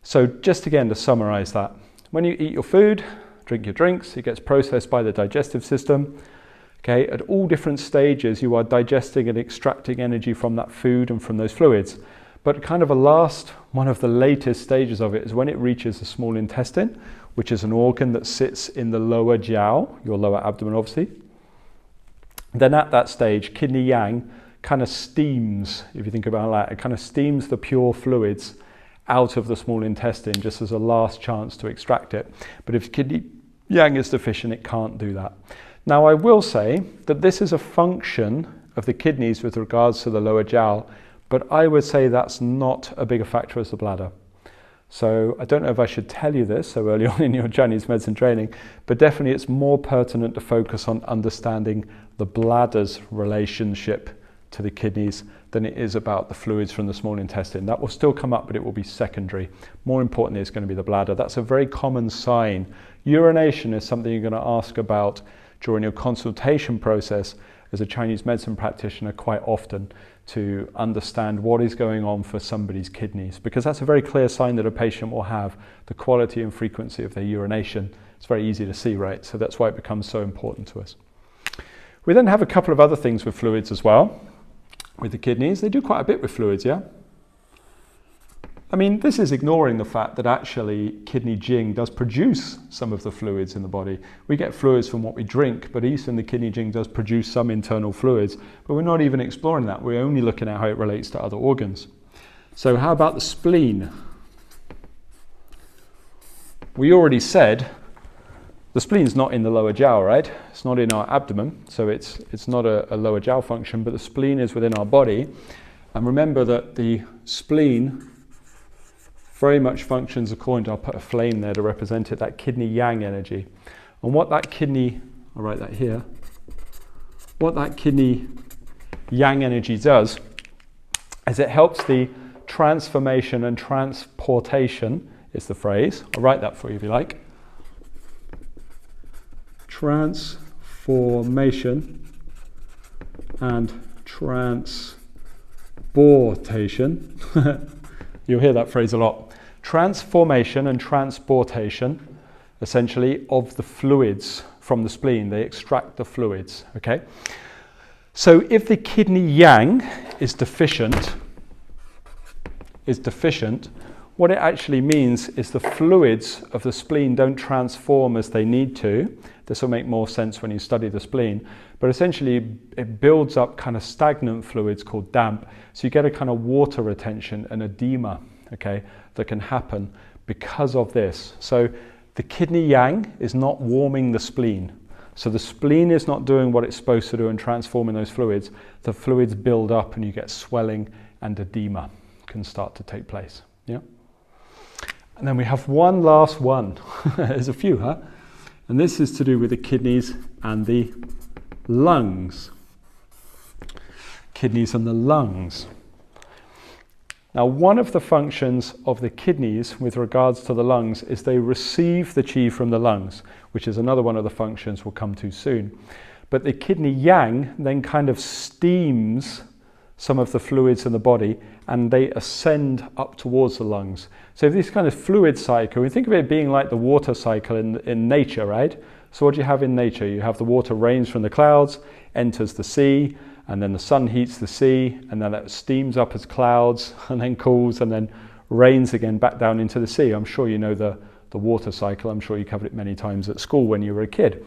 So just again to summarize that, when you eat your food, drink your drinks, it gets processed by the digestive system. Okay, at all different stages, you are digesting and extracting energy from that food and from those fluids. But kind of one of the latest stages of it is when it reaches the small intestine, which is an organ that sits in the lower jiao, your lower abdomen obviously. Then at that stage, kidney yang kind of steams, if you think about that, it kind of steams the pure fluids out of the small intestine just as a last chance to extract it. But if kidney yang is deficient, it can't do that. Now I will say that this is a function of the kidneys with regards to the lower jiao, but I would say that's not a bigger factor as the bladder. So I don't know if I should tell you this so early on in your Chinese medicine training, but definitely it's more pertinent to focus on understanding the bladder's relationship to the kidneys than it is about the fluids from the small intestine. That will still come up, but it will be secondary. More importantly, it's going to be the bladder. That's a very common sign. Urination is something you're going to ask about during your consultation process as a Chinese medicine practitioner quite often, to understand what is going on for somebody's kidneys, because that's a very clear sign that a patient will have the quality and frequency of their urination. It's very easy to see, right? So that's why it becomes so important to us. We then have a couple of other things with fluids as well. With the kidneys, they do quite a bit with fluids, yeah? I mean, this is ignoring the fact that actually kidney Jing does produce some of the fluids in the body. We get fluids from what we drink, but even the kidney Jing does produce some internal fluids, but we're not even exploring that. We're only looking at how it relates to other organs. So how about the spleen? We already said the spleen's not in the lower jiao, right? It's not in our abdomen, so it's not a lower jiao function, but the spleen is within our body. And remember that the spleen very much functions according to, I'll put a flame there to represent it, that kidney yang energy. And what that kidney, I'll write that here, what that kidney yang energy does is it helps the transformation and transportation is the phrase. I'll write that for you if you like. Transformation and transportation. You'll hear that phrase a lot. Transformation and transportation, essentially, of the fluids from the spleen. They extract the fluids, okay? So if the kidney yang is deficient, what it actually means is the fluids of the spleen don't transform as they need to. This will make more sense when you study the spleen. But essentially, it builds up kind of stagnant fluids called damp. So you get a kind of water retention and edema, okay, that can happen because of this. So the kidney yang is not warming the spleen. So the spleen is not doing what it's supposed to do and transforming those fluids. The fluids build up and you get swelling and edema can start to take place. Yeah. And then we have one last one. There's a few, huh? And this is to do with the kidneys and the lungs. Kidneys and the lungs. Now, one of the functions of the kidneys with regards to the lungs is they receive the qi from the lungs, which is another one of the functions we'll come to soon. But the kidney yang then kind of steams some of the fluids in the body and they ascend up towards the lungs. So if this kind of fluid cycle, we think of it being like the water cycle in nature, right? So what do you have in nature? You have the water rains from the clouds, enters the sea, and then the sun heats the sea, and then it steams up as clouds, and then cools, and then rains again back down into the sea. I'm sure you know the water cycle. I'm sure you covered it many times at school when you were a kid.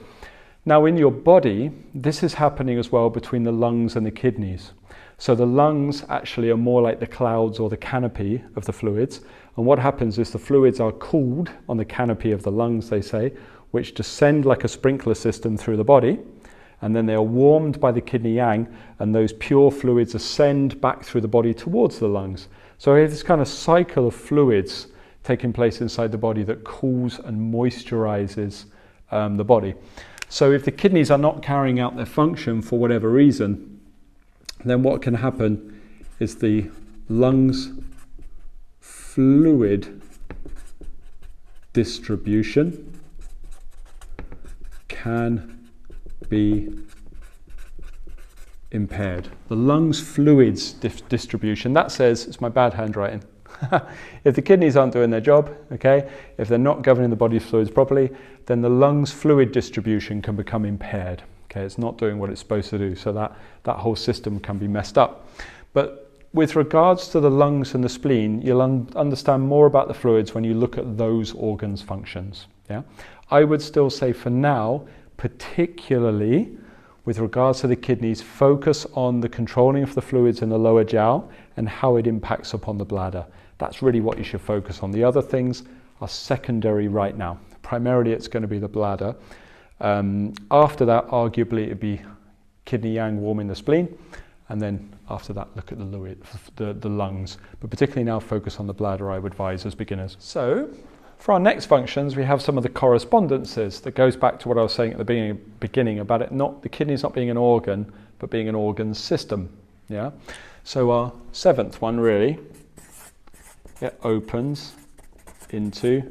Now in your body, this is happening as well between the lungs and the kidneys. So the lungs actually are more like the clouds or the canopy of the fluids. And what happens is the fluids are cooled on the canopy of the lungs, they say, which descend like a sprinkler system through the body. And then they are warmed by the kidney yang, and those pure fluids ascend back through the body towards the lungs. So we have this kind of cycle of fluids taking place inside the body that cools and moisturizes the body. So if the kidneys are not carrying out their function for whatever reason, then what can happen is the lungs fluid distribution can be impaired. The lungs fluids distribution, that says, it's my bad handwriting. If the kidneys aren't doing their job, okay, if they're not governing the body's fluids properly, then the lungs fluid distribution can become impaired. Okay, it's not doing what it's supposed to do, so that whole system can be messed up. But with regards to the lungs and the spleen, you'll understand more about the fluids when you look at those organs' functions. Yeah, I would still say for now, particularly with regards to the kidneys, focus on the controlling of the fluids in the lower jiao and how it impacts upon the bladder. That's really what you should focus on. The other things are secondary right now. Primarily it's going to be the bladder. After that, arguably it'd be kidney yang warming the spleen, and then after that look at the lungs. But particularly now focus on the bladder, I would advise as beginners. So for our next functions, we have some of the correspondences that goes back to what I was saying at the beginning about it the kidneys not being an organ, but being an organ system. Yeah. So our seventh one really, it opens into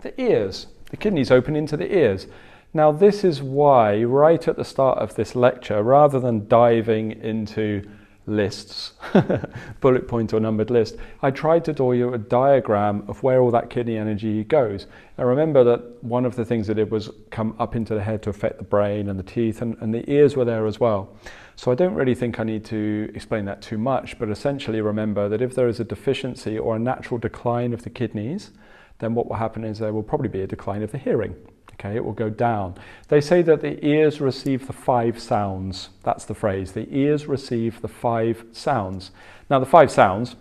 the ears. The kidneys open into the ears. Now this is why right at the start of this lecture, rather than diving into lists, bullet point or numbered list, I tried to draw you a diagram of where all that kidney energy goes. Now remember that one of the things that it was come up into the head to affect the brain and the teeth, and the ears were there as well. So I don't really think I need to explain that too much, but essentially remember that if there is a deficiency or a natural decline of the kidneys, then what will happen is there will probably be a decline of the hearing. Okay, it will go down. They say that the ears receive the 5 sounds. That's the phrase. The ears receive the 5 sounds. Now the 5 sounds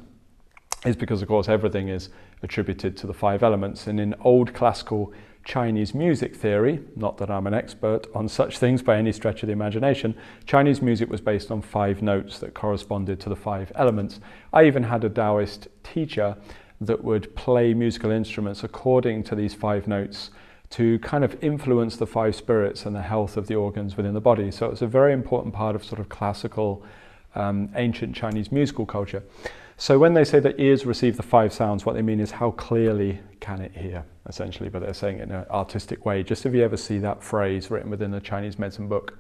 is because, of course, everything is attributed to the 5 elements. And in old classical Chinese music theory, not that I'm an expert on such things by any stretch of the imagination, Chinese music was based on 5 notes that corresponded to the 5 elements. I even had a Taoist teacher that would play musical instruments according to these 5 notes to kind of influence the 5 spirits and the health of the organs within the body. So it's a very important part of sort of classical ancient Chinese musical culture. So when they say that ears receive the 5 sounds, what they mean is how clearly can it hear, essentially, but they're saying it in an artistic way, just if you ever see that phrase written within a Chinese medicine book.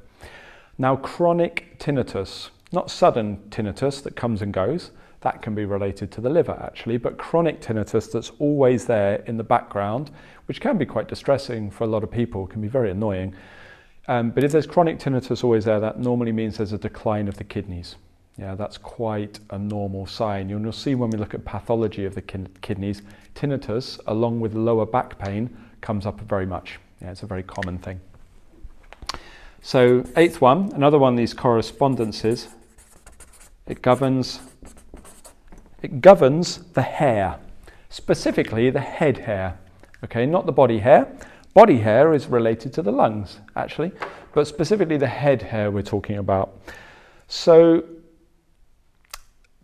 Now, chronic tinnitus, not sudden tinnitus that comes and goes, that can be related to the liver actually, but chronic tinnitus that's always there in the background, which can be quite distressing for a lot of people, can be very annoying. But if there's chronic tinnitus always there, that normally means there's a decline of the kidneys. Yeah, that's quite a normal sign. You'll see when we look at pathology of the kidneys, tinnitus, along with lower back pain, comes up very much. Yeah, it's a very common thing. So, 8th one, another one of these correspondences, it governs the hair, specifically the head hair. Okay, not the body hair. Body hair is related to the lungs, actually, but specifically the head hair we're talking about. So,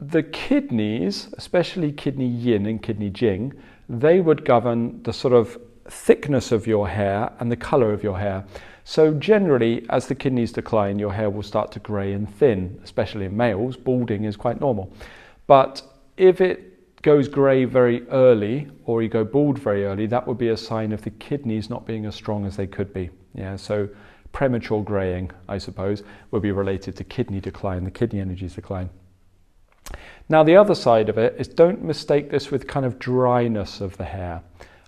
the kidneys, especially kidney yin and kidney jing, they would govern the sort of thickness of your hair and the color of your hair. So generally, as the kidneys decline, your hair will start to grey and thin, especially in males. Balding is quite normal. But if it goes grey very early, or you go bald very early, that would be a sign of the kidneys not being as strong as they could be. Yeah, so premature greying, I suppose, would be related to kidney decline, the kidney energies decline. Now, the other side of it is, don't mistake this with kind of dryness of the hair.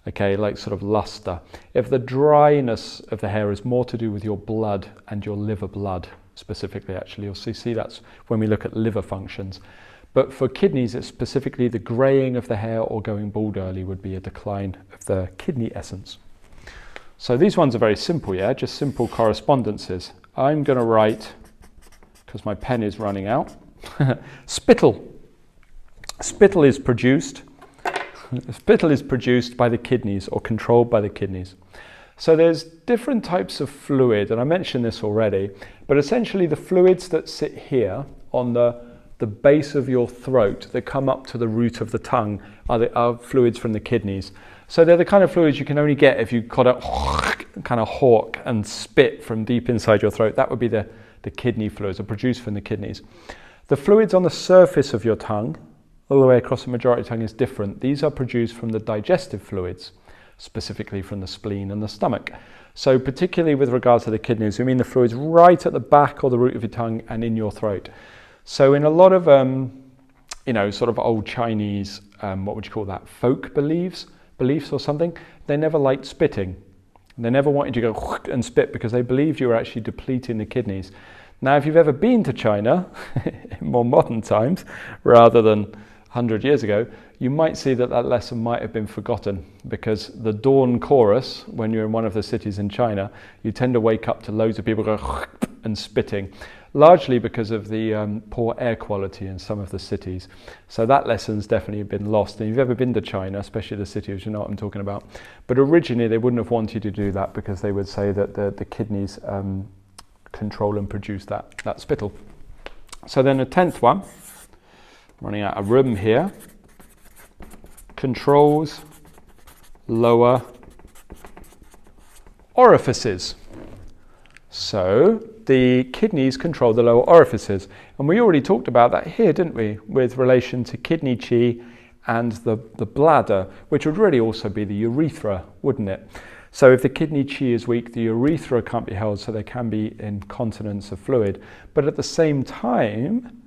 Okay, like sort of luster. If the dryness of the hair is more to do with your blood and your liver blood, specifically, actually, you'll see that's when we look at liver functions. But for kidneys, it's specifically the greying of the hair or going bald early would be a decline of the kidney essence. So these ones are very simple, yeah, just simple correspondences. I'm going to write, because my pen is running out, spittle. Spittle is produced by the kidneys or controlled by the kidneys. So there's different types of fluid, and I mentioned this already, but essentially the fluids that sit here on the base of your throat that come up to the root of the tongue are fluids from the kidneys. So they're the kind of fluids you can only get if you got a kind of hawk and spit from deep inside your throat. That would be the kidney fluids are produced from the kidneys. The fluids on the surface of your tongue, all the way across the majority of the tongue, is different. These are produced from the digestive fluids, specifically from the spleen and the stomach. So particularly with regards to the kidneys, we mean the fluids right at the back or the root of your tongue and in your throat. So in a lot of, sort of old Chinese, what would you call that, folk beliefs or something, they never liked spitting. They never wanted you to go and spit because they believed you were actually depleting the kidneys. Now, if you've ever been to China, in more modern times, rather than 100 years ago, you might see that lesson might have been forgotten, because the dawn chorus, when you're in one of the cities in China, you tend to wake up to loads of people going and spitting, largely because of the poor air quality in some of the cities. So that lesson's definitely been lost. And if you've ever been to China, especially the cities, you know what I'm talking about. But originally they wouldn't have wanted you to do that, because they would say that the kidneys control and produce that spittle. So then the 10th one, running out of room here, controls lower orifices. So the kidneys control the lower orifices, and we already talked about that here, didn't we, with relation to kidney chi and the bladder, which would really also be the urethra, wouldn't it? So if the kidney chi is weak, the urethra can't be held, so there can be incontinence of fluid. But at the same time,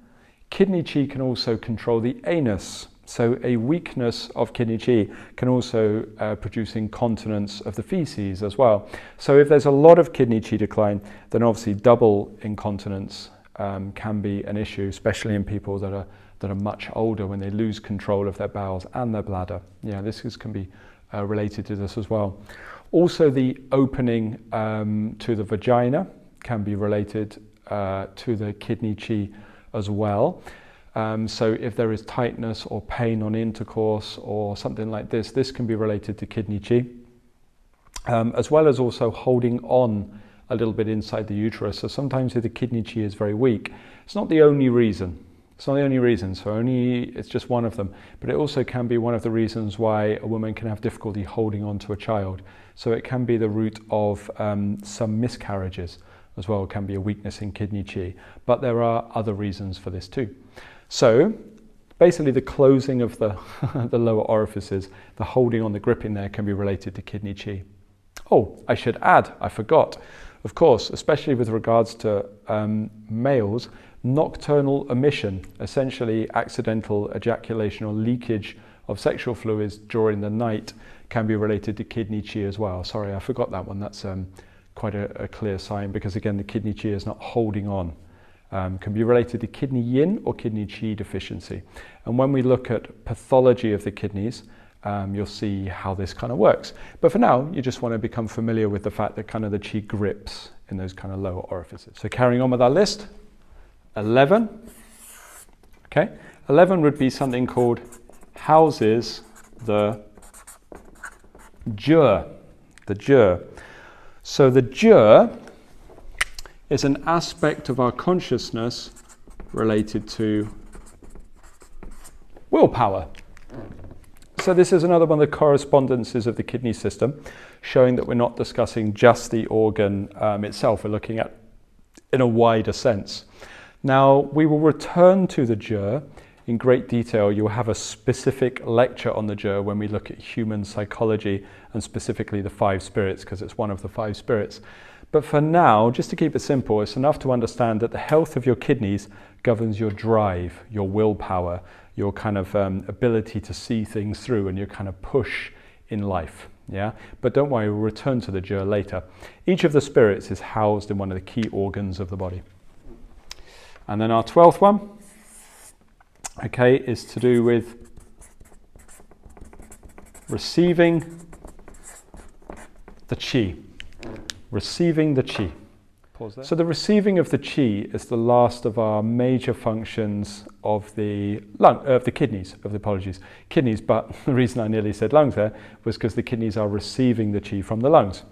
kidney chi can also control the anus. So a weakness of kidney chi can also produce incontinence of the feces as well. So if there's a lot of kidney chi decline, then obviously double incontinence can be an issue, especially in people that are much older, when they lose control of their bowels and their bladder. Yeah, can be related to this as well. Also, the opening to the vagina can be related to the kidney chi as well. So if there is tightness or pain on intercourse or something like this, this can be related to kidney chi, as well as also holding on a little bit inside the uterus. So sometimes if the kidney chi is very weak, it's not the only reason. It's not the only reason, it's just one of them. But it also can be one of the reasons why a woman can have difficulty holding on to a child. So it can be the root of some miscarriages as well. It can be a weakness in kidney chi. But there are other reasons for this too. So Basically, the closing of the, the lower orifices, the holding on, the gripping there can be related to kidney qi. Oh, I should add, I forgot, of course, especially with regards to males, nocturnal emission, essentially accidental ejaculation or leakage of sexual fluids during the night, can be related to kidney qi as well. Sorry, I forgot that one. That's quite a clear sign, because again, the kidney qi is not holding on. Can be related to kidney yin or kidney qi deficiency. And when we look at pathology of the kidneys, you'll see how this kind of works. But for now, you just want to become familiar with the fact that kind of the qi grips in those kind of lower orifices. So carrying on with our list, 11. Okay, 11 would be something called houses the jur. The jur. So the jur is an aspect of our consciousness related to willpower. So this is another one of the correspondences of the kidney system, showing that we're not discussing just the organ itself. We're looking at in a wider sense. Now, we will return to the jur in great detail. You'll have a specific lecture on the jur when we look at human psychology and specifically the 5 spirits, because it's one of the 5 spirits. But for now, just to keep it simple, it's enough to understand that the health of your kidneys governs your drive, your willpower, your kind of ability to see things through, and your kind of push in life. Yeah, but don't worry, we'll return to the jur later. Each of the spirits is housed in one of the key organs of the body. And then our 12th one, okay, is to do with receiving the qi. Receiving the qi. Pause there. So the receiving of the qi is the last of our major functions of the kidneys, kidneys, but the reason I nearly said lungs there was because the kidneys are receiving the qi from the lungs.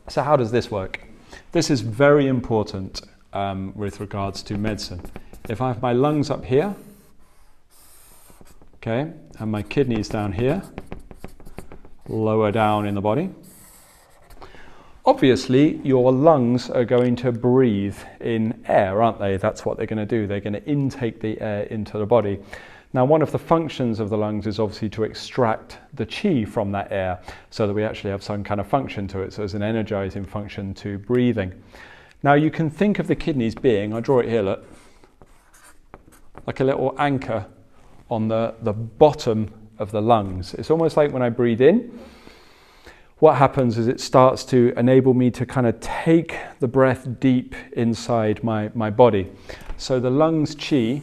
So how does this work? This is very important with regards to medicine. If I have my lungs up here, okay, and my kidneys down here, lower down in the body, obviously your lungs are going to breathe in air, aren't they? That's what they're going to do. They're going to intake the air into the body. Now, one of the functions of the lungs is obviously to extract the qi from that air so that we actually have some kind of function to it. So there's an energizing function to breathing. Now, you can think of the kidneys being, I draw it here, look, like a little anchor on the bottom of the lungs. It's almost like when I breathe in, what happens is it starts to enable me to kind of take the breath deep inside my body. So the lungs qi,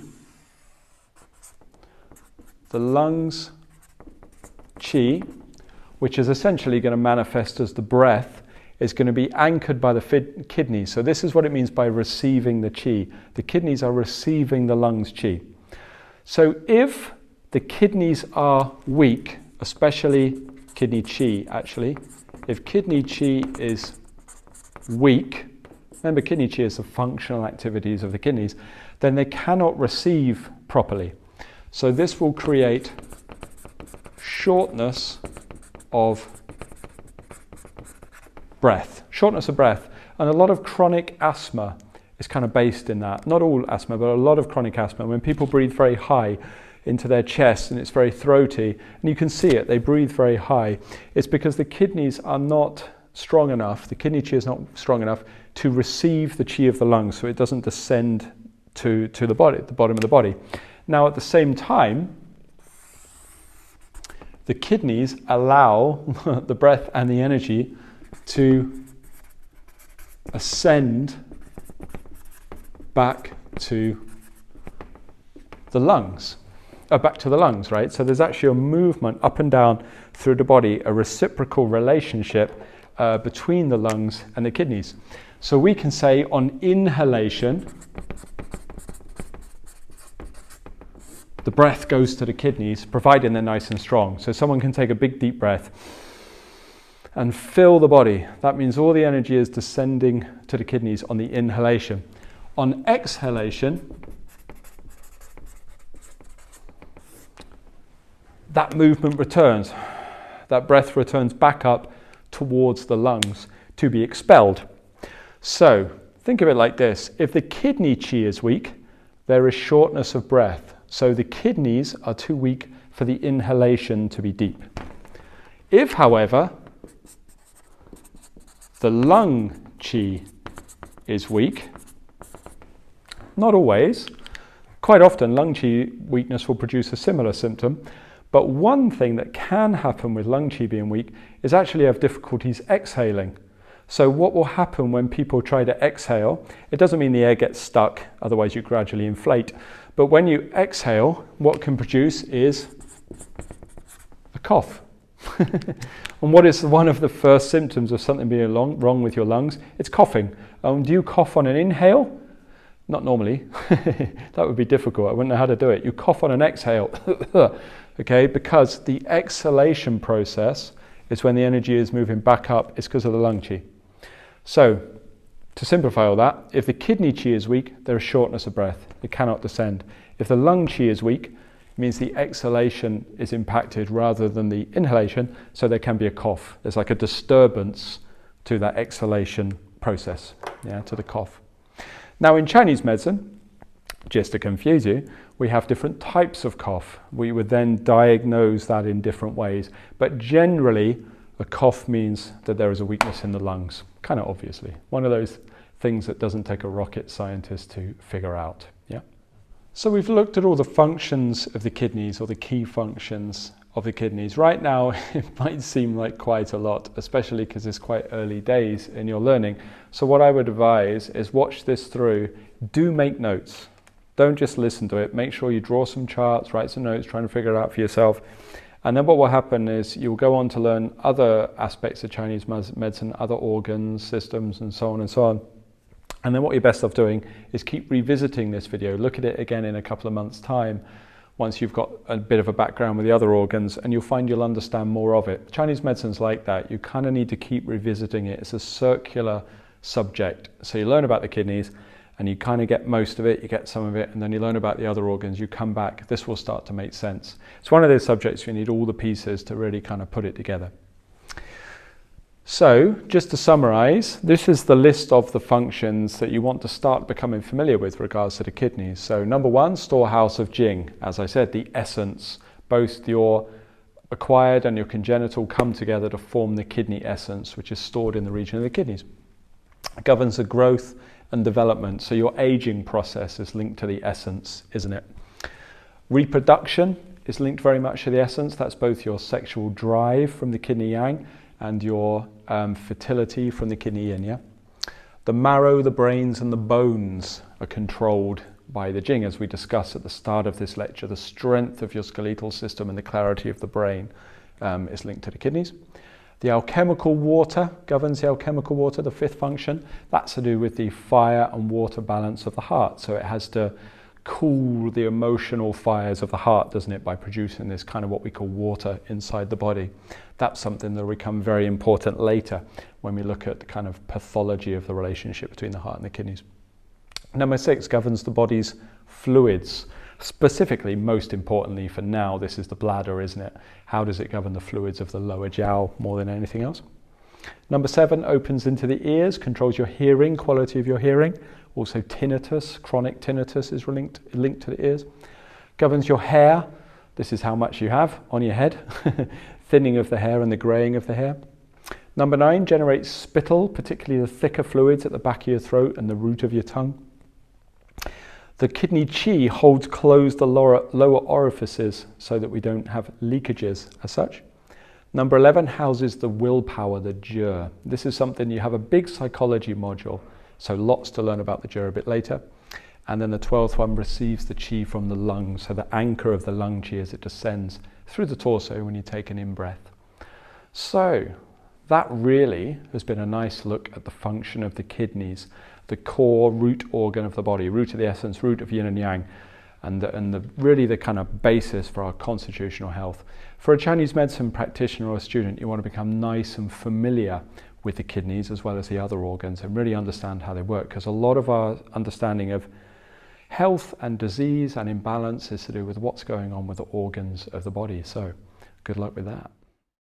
which is essentially going to manifest as the breath, is going to be anchored by the kidneys. So this is what it means by receiving the qi. The kidneys are receiving the lungs qi. So if the kidneys are weak, especially kidney qi actually, if kidney qi is weak, remember kidney qi is the functional activities of the kidneys, then they cannot receive properly. So this will create shortness of breath. Shortness of breath. And a lot of chronic asthma is kind of based in that. Not all asthma, but a lot of chronic asthma. When people breathe very high into their chest and it's very throaty, and you can see it, they breathe very high, it's because the kidneys are not strong enough, the kidney qi is not strong enough to receive the qi of the lungs, so it doesn't descend to the body, the bottom of the body. Now at the same time, the kidneys allow the breath and the energy to ascend back to the lungs. Back to the lungs, right? So there's actually a movement up and down through the body, a reciprocal relationship between the lungs and the kidneys. So we can say on inhalation, the breath goes to the kidneys, providing they're nice and strong. So someone can take a big deep breath and fill the body. That means all the energy is descending to the kidneys on the inhalation. On exhalation, that movement returns. That breath returns back up towards the lungs to be expelled. So think of it like this. If the kidney qi is weak, there is shortness of breath. So the kidneys are too weak for the inhalation to be deep. If, however, the lung qi is weak, not always, quite often lung qi weakness will produce a similar symptom, but one thing that can happen with lung qi being weak is actually have difficulties exhaling. So what will happen when people try to exhale, it doesn't mean the air gets stuck, otherwise you gradually inflate, but when you exhale, what can produce is a cough. And what is one of the first symptoms of something being wrong with your lungs? It's coughing. Do you cough on an inhale? Not normally. That would be difficult. I wouldn't know how to do it. You cough on an exhale. Okay, because the exhalation process is when the energy is moving back up. It's because of the lung qi. So, to simplify all that, if the kidney qi is weak, there is shortness of breath. It cannot descend. If the lung qi is weak, it means the exhalation is impacted rather than the inhalation, so there can be a cough. There's like a disturbance to that exhalation process, to the cough. Now in Chinese medicine, just to confuse you, we have different types of cough. We would then diagnose that in different ways, but generally a cough means that there is a weakness in the lungs, kind of obviously. One of those things that doesn't take a rocket scientist to figure out. So we've looked at all the functions of the kidneys, or the key functions of the kidneys. Right now it might seem like quite a lot, especially because it's quite early days in your learning. So what I would advise is watch this through, do make notes. Don't just listen to it, make sure you draw some charts, write some notes, trying to figure it out for yourself. And then what will happen is you'll go on to learn other aspects of Chinese medicine, other organs, systems, and so on and so on. And then what you're best off doing is keep revisiting this video, look at it again in a couple of months' time, once you've got a bit of a background with the other organs, and you'll find you'll understand more of it. Chinese medicine's like that. You kind of need to keep revisiting it. It's a circular subject. So you learn about the kidneys, and you kind of get most of it, you get some of it, and then you learn about the other organs, you come back, this will start to make sense. It's one of those subjects you need all the pieces to really kind of put it together. So, just to summarize, this is the list of the functions that you want to start becoming familiar with regards to the kidneys. So, number one, storehouse of Jing. As I said, the essence, both your acquired and your congenital come together to form the kidney essence, which is stored in the region of the kidneys. It governs the growth and development. So, your aging process is linked to the essence, isn't it? Reproduction is linked very much to the essence. That's both your sexual drive from the kidney yang and your fertility from the kidney yin, The marrow, the brains, and the bones are controlled by the Jing, as we discussed at the start of this lecture. The strength of your skeletal system and the clarity of the brain is linked to the kidneys. The alchemical water governs the alchemical water, the fifth function. That's to do with the fire and water balance of the heart. So it has to cool the emotional fires of the heart, doesn't it, by producing this kind of what we call water inside the body. That's something that will become very important later when we look at the kind of pathology of the relationship between the heart and the kidneys. Number 6 governs the body's fluids. Specifically, most importantly for now, this is the bladder, isn't it? How does it govern the fluids of the lower jiao more than anything else? Number 7 opens into the ears, controls your hearing, quality of your hearing. Also tinnitus, chronic tinnitus is linked to the ears. Governs your hair. This is how much you have on your head. Thinning of the hair and the greying of the hair. Number 9 generates spittle, particularly the thicker fluids at the back of your throat and the root of your tongue. The kidney qi holds closed the lower orifices so that we don't have leakages as such. Number 11 houses the willpower, the jur. This is something you have a big psychology module, so lots to learn about the jur a bit later. And then the 12th one receives the qi from the lungs, so the anchor of the lung qi as it descends through the torso when you take an in-breath. So that really has been a nice look at the function of the kidneys, the core root organ of the body, root of the essence, root of yin and yang, and really the kind of basis for our constitutional health. For a Chinese medicine practitioner or a student, you want to become nice and familiar with the kidneys as well as the other organs and really understand how they work, because a lot of our understanding of health and disease and imbalance is to do with what's going on with the organs of the body. So good luck with that.